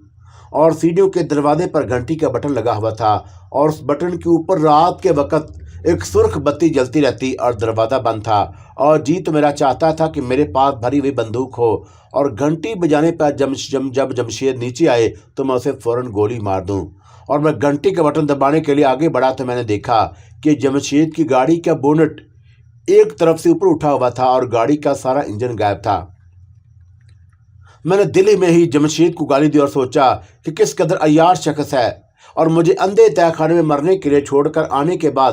اور سیڑھیوں کے دروازے پر گھنٹی کا بٹن لگا ہوا تھا اور اس بٹن کے اوپر رات کے وقت ایک سرخ بتی جلتی رہتی اور دروازہ بند تھا اور جی تو میرا چاہتا تھا کہ میرے پاس بھری ہوئی بندوق ہو اور گھنٹی بجانے پر جب جمشید نیچے آئے تو میں اسے فوراً گولی مار دوں۔ اور میں گھنٹی کا بٹن دبانے کے لیے آگے بڑھا تو میں نے دیکھا کہ جمشید کی گاڑی کا بونٹ ایک طرف سے اوپر اٹھا ہوا تھا اور گاڑی کا سارا انجن غائب تھا۔ میں نے دل ہی میں ہی جمشید کو گالی دی اور سوچا کہ کس قدر عیار شخص ہے، اور مجھے اندھے تہہ خانے میں مرنے کے لیے چھوڑ کر آنے کے بعد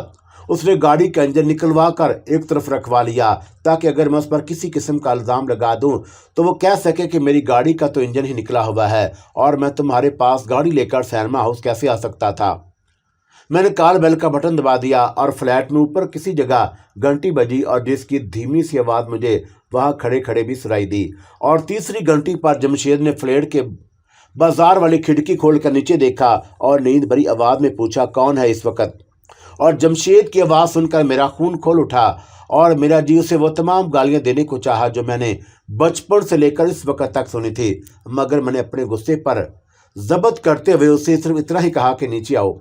اس نے گاڑی کا انجن نکلوا کر ایک طرف رکھوا لیا تاکہ اگر میں اس پر کسی قسم کا الزام لگا دوں تو وہ کہہ سکے کہ میری گاڑی کا تو انجن ہی نکلا ہوا ہے اور میں تمہارے پاس گاڑی لے کر سینما ہاؤس کیسے آ سکتا تھا۔ میں نے کال بیل کا بٹن دبا دیا اور فلیٹ میں اوپر کسی جگہ گھنٹی بجی اور جس کی دھیمی سی آواز مجھے وہاں کھڑے کھڑے بھی سنائی دی، اور تیسری گھنٹی پر جمشید نے فلیٹ کے بازار والی کھڑکی کھول کر نیچے دیکھا اور نیند بھری آواز میں پوچھا کون ہے اس وقت، اور جمشید کی آواز سن کر میرا خون کھول اٹھا اور میرا جی اسے وہ تمام گالیاں دینے کو چاہا جو میں نے بچپن سے لے کر اس وقت تک سنی تھی، مگر میں نے اپنے غصے پر ضبط کرتے ہوئے اسے صرف اتنا ہی کہا کہ نیچے آؤ۔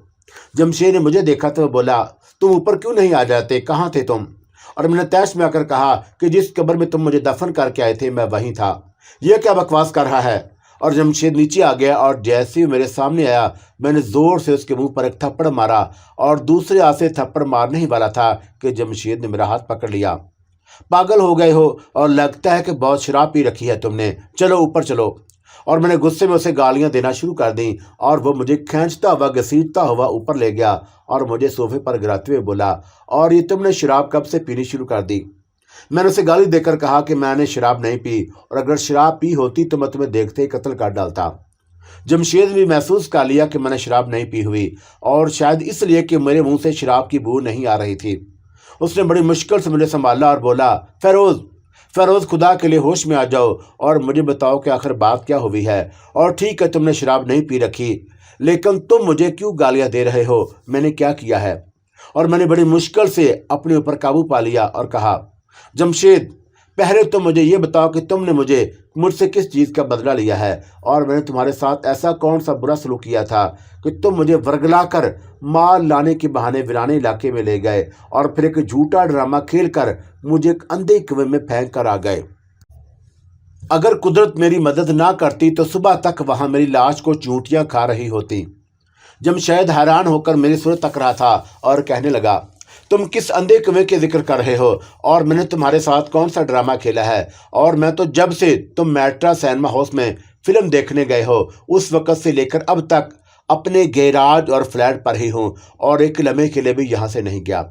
جمشید نے مجھے دیکھا تو وہ بولا تم اوپر کیوں نہیں آ جاتے، کہاں تھے تم؟ اور میں نے تیش میں آ کر کہا کہ جس قبر میں تم مجھے دفن کر کے آئے تھے میں وہیں تھا، یہ کیا بکواس کر رہا ہے؟ اور جمشید نیچے آ گیا اور جیسے ہی میرے سامنے آیا میں نے زور سے اس کے منہ پر ایک تھپڑ مارا اور دوسرے ہاتھ سے تھپڑ مارنے ہی والا تھا کہ جمشید نے میرا ہاتھ پکڑ لیا۔ پاگل ہو گئے ہو اور لگتا ہے کہ بہت شراب پی رکھی ہے تم نے، چلو اوپر چلو۔ اور میں نے غصے میں اسے گالیاں دینا شروع کر دیں اور وہ مجھے کھینچتا ہوا گھسیٹتا ہوا اوپر لے گیا اور مجھے صوفے پر گراتے ہوئے بولا اور یہ تم نے شراب کب سے پینی شروع کر دی؟ میں نے اسے گالی دے کر کہا کہ میں نے شراب نہیں پی اور اگر شراب پی ہوتی تو میں تمہیں دیکھتے ہی قتل کر ڈالتا۔ جمشید نے بھی محسوس کر لیا کہ میں نے شراب نہیں پی ہوئی اور شاید اس لیے کہ میرے منہ سے شراب کی بو نہیں آ رہی تھی۔ اس نے بڑی مشکل سے مجھے سنبھالا اور بولا فیروز خدا کے لیے ہوش میں آ جاؤ اور مجھے بتاؤ کہ آخر بات کیا ہوئی ہے، اور ٹھیک ہے تم نے شراب نہیں پی رکھی لیکن تم مجھے کیوں گالیاں دے رہے ہو، میں نے کیا کیا ہے؟ اور میں نے بڑی مشکل سے اپنے اوپر قابو پا لیا اور کہا جمشید پہلے تم مجھے یہ بتاؤ کہ تم نے مجھ سے کس چیز کا بدلہ لیا ہے، اور میں نے تمہارے ساتھ ایسا کون سا برا سلوک کیا تھا کہ تم مجھے ورگلا کر مال لانے کے بہانے ویرانے علاقے میں لے گئے اور پھر ایک جھوٹا ڈرامہ کھیل کر مجھے ایک اندھے کنویں میں پھینک کر آ گئے۔ اگر قدرت میری مدد نہ کرتی تو صبح تک وہاں میری لاش کو چونٹیاں کھا رہی ہوتی۔ جمشید حیران ہو کر میری صورت تک رہا تھا اور کہنے لگا تم کس اندھے کنویں کے ذکر کر رہے ہو، اور میں نے تمہارے ساتھ کون سا ڈرامہ کھیلا ہے؟ اور میں تو جب سے تم میٹرا سینما ہاؤس میں فلم دیکھنے گئے ہو اس وقت سے لے کر اب تک اپنے گیراج اور فلیٹ پر ہی ہوں اور ایک لمحے کے لیے بھی یہاں سے نہیں گیا۔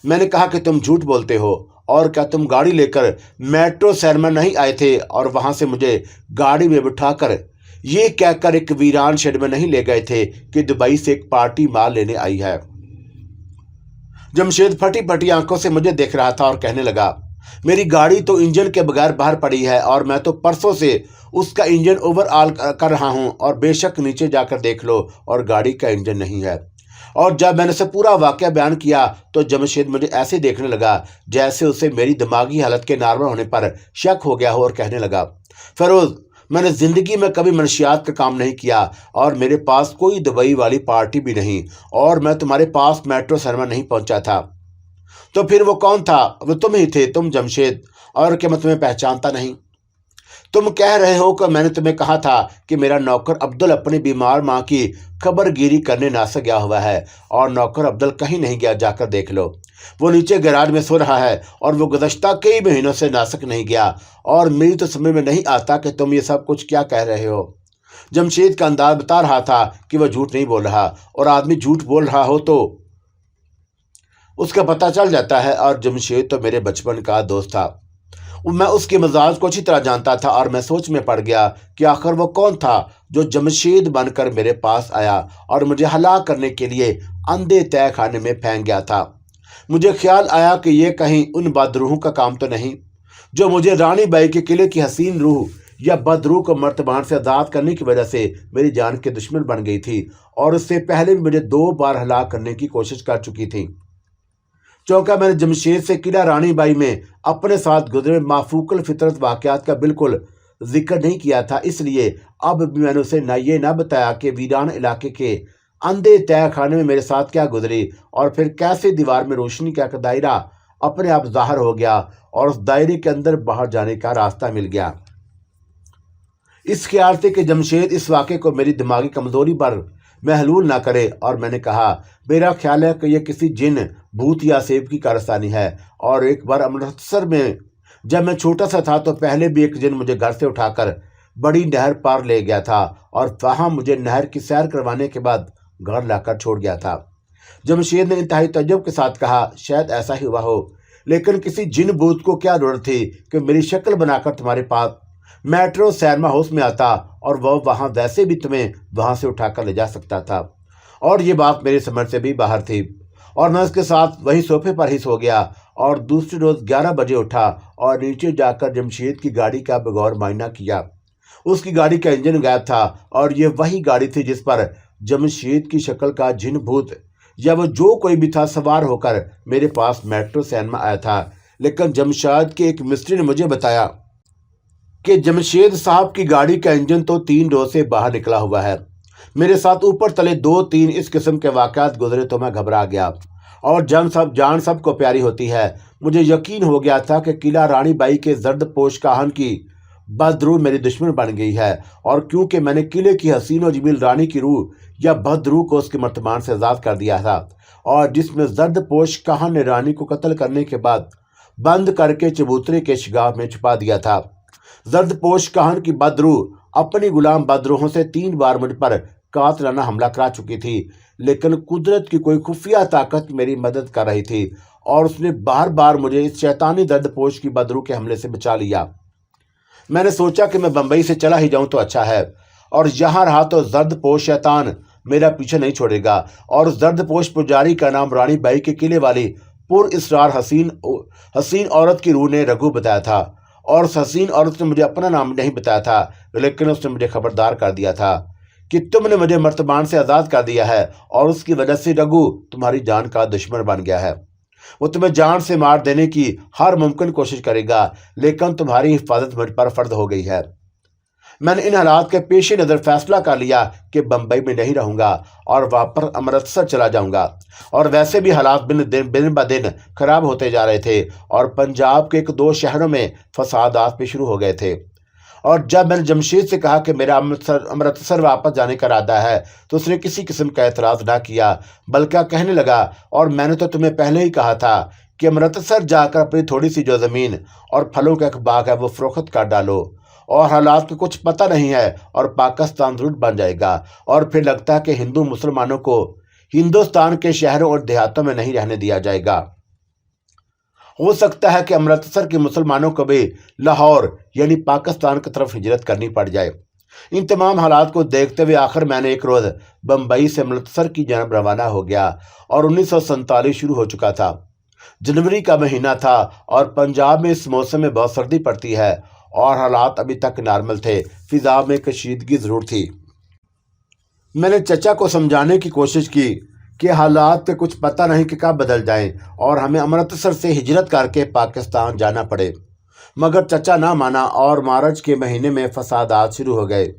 میں نے کہا کہ تم جھوٹ بولتے ہو، اور کیا تم گاڑی لے کر میٹرو سینما نہیں آئے تھے اور وہاں سے مجھے گاڑی میں بٹھا کر یہ کہہ کر ایک ویران شیڈ میں نہیں لے گئے تھے کہ دبئی سے ایک پارٹی مال لینے آئی ہے؟ جمشید پھٹی پھٹی آنکھوں سے مجھے دیکھ رہا تھا اور کہنے لگا میری گاڑی تو انجن کے بغیر باہر پڑی ہے اور میں تو پرسوں سے اس کا انجن اوور آل کر رہا ہوں، اور بے شک نیچے جا کر دیکھ لو اور گاڑی کا انجن نہیں ہے۔ اور جب میں نے اسے پورا واقعہ بیان کیا تو جمشید مجھے ایسے دیکھنے لگا جیسے اسے میری دماغی حالت کے نارمل ہونے پر شک ہو گیا ہو اور کہنے لگا فیروز میں نے زندگی میں کبھی منشیات کا کام نہیں کیا اور میرے پاس کوئی دبئی والی پارٹی بھی نہیں، اور میں تمہارے پاس میٹرو سینما نہیں پہنچا تھا۔ تو پھر وہ کون تھا؟ وہ تم ہی تھے، تم جمشید، اور کیا میں تمہیں پہچانتا نہیں؟ تم کہہ رہے ہو کہ میں نے تمہیں کہا تھا کہ میرا نوکر عبدل اپنی بیمار ماں کی خبر گیری کرنے ناسا گیا ہوا ہے، اور نوکر عبدل کہیں نہیں گیا، جا کر دیکھ لو، وہ نیچے گیراج میں سو رہا ہے اور وہ گزشتہ کئی مہینوں سے ناسک نہیں گیا، اور میری تو سمجھ میں نہیں آتا کہ تم یہ سب کچھ کیا کہہ رہے ہو۔ جمشید کا انداز بتا رہا تھا کہ وہ جھوٹ نہیں بول رہا، اور آدمی جھوٹ بول رہا ہو تو اس کا پتہ چل جاتا ہے، اور جمشید تو میرے بچپن کا دوست تھا، میں اس کے مزاج کو اچھی طرح جانتا تھا، اور میں سوچ میں پڑ گیا کہ آخر وہ کون تھا جو جمشید بن کر میرے پاس آیا اور مجھے ہلاک کرنے کے لیے اندھے تہہ خانے میں پھینک گیا تھا۔ مجھے خیال آیا کہ یہ کہیں ان بدروحوں کا کام تو نہیں جو مجھے رانی بائی کے قلعے کی حسین روح या बदरू को मर्तबान से आज़ाद करने की वजह से मेरी जान के दुश्मन बन गई थी और उससे पहले भी मुझे 2 बार हलाक करने की कोशिश कर चुकी थी। चौंका मैंने जमशेद से किला रानी बाई में अपने साथ गुजरे माफूकल फितरत वाक़यात का बिल्कुल जिक्र नहीं किया था, इसलिए अब भी मैंने उसे ये ना बताया कि वीरान इलाके के अंधे तय खाने में मेरे साथ क्या गुजरी और फिर कैसे दीवार में रोशनी का एक दायरा अपने आप ज़ाहिर हो गया और उस दायरे के अंदर बाहर जाने का रास्ता मिल गया। इस ख्याल से कि जमशेद इस वाक़े को मेरी दिमागी कमज़ोरी पर महलूल ना करे, और मैंने कहा मेरा ख्याल है कि यह किसी जिन भूत या सेब की कारस्तानी है। और एक बार अमृतसर में जब मैं छोटा सा था तो पहले भी एक जिन मुझे घर से उठाकर बड़ी नहर पार ले गया था और वहाँ मुझे नहर की सैर करवाने के बाद घर लाकर छोड़ गया था। जमशेद ने इंतहाई तज्जुब के साथ कहा, शायद ऐसा ही हुआ हो, लेकिन किसी जिन भूत को क्या जरूरत थी कि मेरी शक्ल बनाकर तुम्हारे पास मेट्रो सैरमा हाउस में आता और वह वहाँ वैसे भी तुम्हें वहाँ से उठाकर ले जा सकता था। और ये बात मेरी समझ से भी बाहर थी और मैं उसके साथ वही सोफे पर ही सो गया और दूसरे रोज़ 11 बजे उठा और नीचे जाकर जमशेद की गाड़ी का बगौर मायना किया। उसकी गाड़ी का इंजन गायब था और ये वही गाड़ी थी जिस पर जमशेद की शक्ल का जिन भूत या वो जो कोई भी था सवार होकर मेरे पास मेट्रो सैनमा आया था। लेकिन जमशेद के एक मिस्त्री ने मुझे बताया कि जमशेद साहब की गाड़ी का इंजन तो 3 रोज से बाहर निकला हुआ है। मेरे साथ ऊपर तले 2-3 इस किस्म के वाक़यात गुजरे तो मैं घबरा गया और जान सबको प्यारी होती है। मुझे यकीन हो गया था कि किला रानी बाई के जर्द पोश काहन की बदरू मेरी दुश्मन बन गई है, और क्योंकि मैंने किले की हसीन और जमील रानी की रूह या बदरू को उसके मर्तबान से आज़ाद कर दिया था और जिसमें जर्द पोश काहन ने रानी को कत्ल करने के बाद बंद करके चबूतरे के शिगार में छुपा दिया था। जर्द पोश काहन की बदरू अपनी गुलाम बदरूहों से 3 बार मुझ पर कातलाना हमला करा चुकी थी, लेकिन कुदरत की कोई खुफिया ताकत मेरी मदद कर रही थी और उसने बार बार मुझे इस शैतानी दर्द पोश की बदरू के हमले से बचा लिया। मैंने सोचा कि मैं बम्बई से चला ही जाऊं तो अच्छा है, और यहाँ रहा तो जर्द पोश शैतान मेरा पीछे नहीं छोड़ेगा। और उस जर्द पोश पुजारी का नाम रानी बाई के किले वाली पुर इसरार हसीन औरत की रूह ने रघु बताया था, और उस हसीन औरत ने मुझे अपना नाम नहीं बताया था, लेकिन उसने मुझे खबरदार कर दिया था कि तुमने मुझे मर्तबान से आज़ाद कर दिया है और उसकी वजह से रघु तुम्हारी जान का दुश्मन बन गया है। वो तुम्हें जान से मार देने की हर मुमकिन कोशिश करेगा, लेकिन तुम्हारी हिफाजत मुझ पर फर्ज हो गई है। मैंने इन हालात के पेश नज़र फैसला कर लिया कि बम्बई में नहीं रहूँगा और वापस अमृतसर चला जाऊँगा। और वैसे भी हालात दिन ब दिन खराब होते जा रहे थे और पंजाब के 1-2 शहरों में फसादात भी शुरू हो गए थे। और जब मैंने जमशेद से कहा कि मेरा अमृतसर वापस जाने का इरादा है तो उसने किसी किस्म का एतराज़ ना किया, बल्कि कहने लगा, और मैंने तो तुम्हें पहले ही कहा था कि अमृतसर जाकर अपनी थोड़ी सी जो ज़मीन और फलों का एक बाग है वो फ़रोख्त कर डालो, और हालात का कुछ पता नहीं है और पाकिस्तान ज़रूर बन जाएगा। और फिर लगता है कि हिंदू मुसलमानों को हिंदुस्तान के शहरों और देहातों में नहीं रहने दिया जाएगा। हो सकता है कि अमृतसर के मुसलमानों को भी लाहौर यानी पाकिस्तान की तरफ हिजरत करनी पड़ जाए। इन तमाम हालात को देखते हुए आखिर मैंने एक रोज़ बम्बई से अमृतसर की जानब रवाना हो गया और 1947 शुरू हो चुका था। जनवरी का महीना था और पंजाब में इस मौसम में बहुत सर्दी पड़ती है और हालात अभी तक नॉर्मल थे, फिजा में कशीदगी ज़रूर थी। मैंने चचा को समझाने की कोशिश की कि हालात पे कुछ पता नहीं कि कब बदल जाएं और हमें अमृतसर से हिजरत करके पाकिस्तान जाना पड़े, मगर चचा ना माना और मार्च के महीने में फसादात शुरू हो गए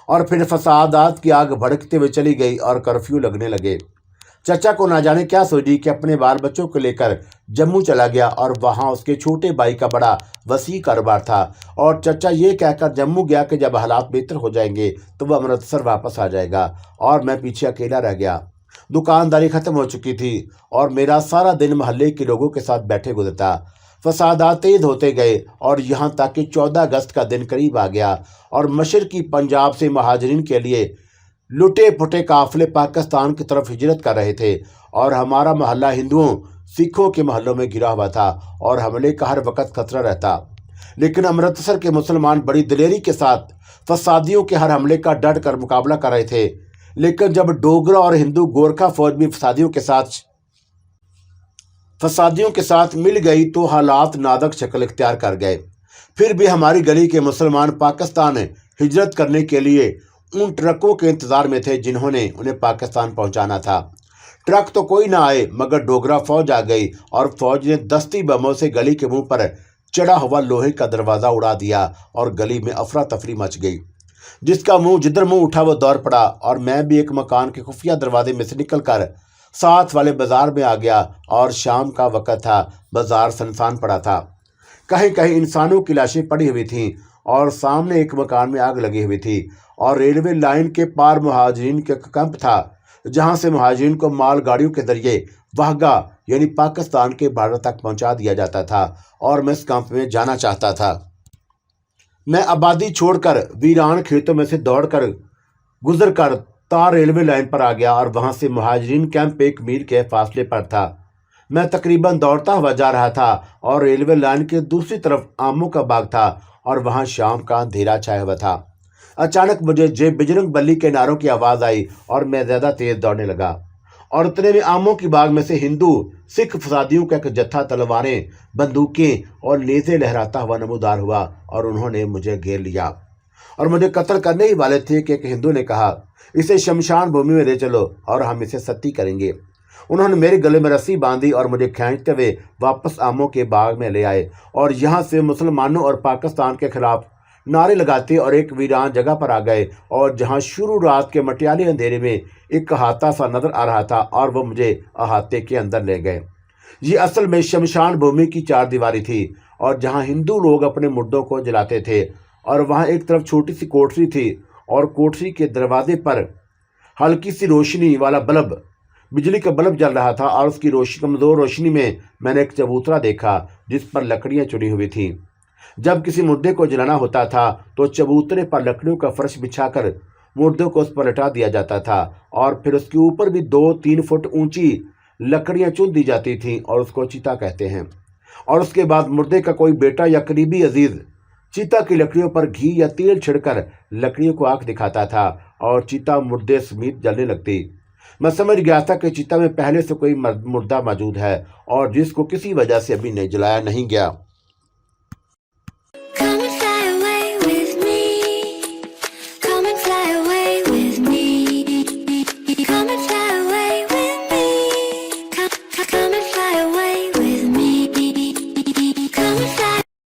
और फिर फसादात की आग भड़कते हुए चली गई और कर्फ्यू लगने लगे। चचा को ना जाने क्या सोची कि अपने बाल बच्चों को लेकर जम्मू चला गया और वहाँ उसके छोटे भाई का बड़ा वसी कारोबार था, और चचा ये कहकर जम्मू गया कि जब हालात बेहतर हो जाएंगे तो वह अमृतसर वापस आ जाएगा, और मैं पीछे अकेला रह गया। दुकानदारी ख़त्म हो चुकी थी और मेरा सारा दिन मोहल्ले के लोगों के साथ बैठे गुजरता। फसादात तेज़ होते गए और यहाँ तक कि 14 अगस्त का दिन करीब आ गया और मशरकी पंजाब से महाजरीन के लिए लुटे फुटे काफ़िले पाकिस्तान की तरफ हिजरत कर रहे थे, और हमारा मोहल्ला हिंदुओं सिखों के मोहल्लों में घिरा हुआ था और हमले का हर वक्त खतरा रहता। लेकिन अमृतसर के मुसलमान बड़ी दिलेरी के साथ फसादियों के हर हमले का डट कर मुकाबला कर रहे थे। लेकिन जब डोगरा और हिंदू गोरखा फौज भी फसादियों के साथ मिल गई तो हालात नादक शक्ल इख्तियार कर गए। फिर भी हमारी गली के मुसलमान पाकिस्तान हिजरत करने के लिए उन ट्रकों के इंतजार में थे जिन्होंने उन्हें पाकिस्तान पहुंचाना था। ट्रक तो कोई ना आए मगर डोगरा फौज आ गई और फौज ने दस्ती बमों से गली के मुंह पर चढ़ा हुआ लोहे का दरवाज़ा उड़ा दिया और गली में अफरा तफरी मच गई। जिसका मुंह जिधर मुंह उठा वो दौड़ पड़ा और मैं भी एक मकान के खुफिया दरवाजे में से निकलकर साथ वाले बाजार में आ गया और शाम का वक़्त था। बाजार सुनसान पड़ा था, कहीं कहीं इंसानों की लाशें पड़ी हुई थीं और सामने एक मकान में आग लगी हुई थी और रेलवे लाइन के पार मुहाजिरीन का कैंप था जहां से मुहाजिरीन को माल गाड़ियों के जरिए वाहगा यानी पाकिस्तान के बॉर्डर तक पहुंचा दिया जाता था और मैं इस कैंप में जाना चाहता था। मैं आबादी छोड़कर वीरान खेतों में से दौड़कर गुजरकर तार रेलवे लाइन पर आ गया और वहां से मुहाजिरीन कैंप 1 मील के फासले पर था। मैं तकरीबन दौड़ता हुआ जा रहा था और रेलवे लाइन के दूसरी तरफ आमों का बाग था और वहां शाम का अंधेरा छाया हुआ था। अचानक मुझे जय बजरंग बली के नारों की आवाज़ आई और मैं ज़्यादा तेज दौड़ने लगा और इतने में आमों की बाग में से हिंदू सिख फसादियों का एक जत्था तलवारें, बंदूकें और नेज़े लहराता हुआ नमूदार हुआ और उन्होंने मुझे घेर लिया और मुझे कत्ल करने ही वाले थे कि एक हिंदू ने कहा, इसे शमशान भूमि में ले चलो और हम इसे सती करेंगे। उन्होंने मेरे गले में रस्सी बांधी और मुझे खींचते हुए वापस आमों के बाग में ले आए और यहाँ से मुसलमानों और पाकिस्तान के खिलाफ नारे लगाते और एक वीरान जगह पर आ गए और जहाँ शुरू रात के मटियाले अंधेरे में एक अहाता सा नजर आ रहा था और वो मुझे अहाते के अंदर ले गए। ये असल में शमशान भूमि की 4 दीवारी थी और जहाँ हिंदू लोग अपने मुर्दों को जलाते थे और वहाँ एक तरफ छोटी सी कोठरी थी और कोठरी के दरवाजे पर हल्की सी रोशनी वाला बल्ब, बिजली का बल्ब जल रहा था और उसकी कमज़ोर रोशनी में मैंने एक चबूतरा देखा जिस पर लकड़ियाँ चुनी हुई थीं। जब किसी मुर्दे को जलाना होता था तो चबूतरे पर लकड़ियों का फर्श बिछाकर मुर्दे को उस पर लटा दिया जाता था और फिर उसके ऊपर भी 2-3 फुट ऊंची लकड़ियां चुन दी जाती थीं और उसको चिता कहते हैं। और उसके बाद मुर्दे का कोई बेटा या करीबी अजीज चिता की लकड़ियों पर घी या तेल छिड़कर लकड़ियों को आंख दिखाता था और चिता मुर्दे समेत जलने लगती। मैं समझ गया था कि चिता में पहले से कोई मुर्दा मौजूद है और जिसको किसी वजह से अभी नहीं जलाया नहीं गया।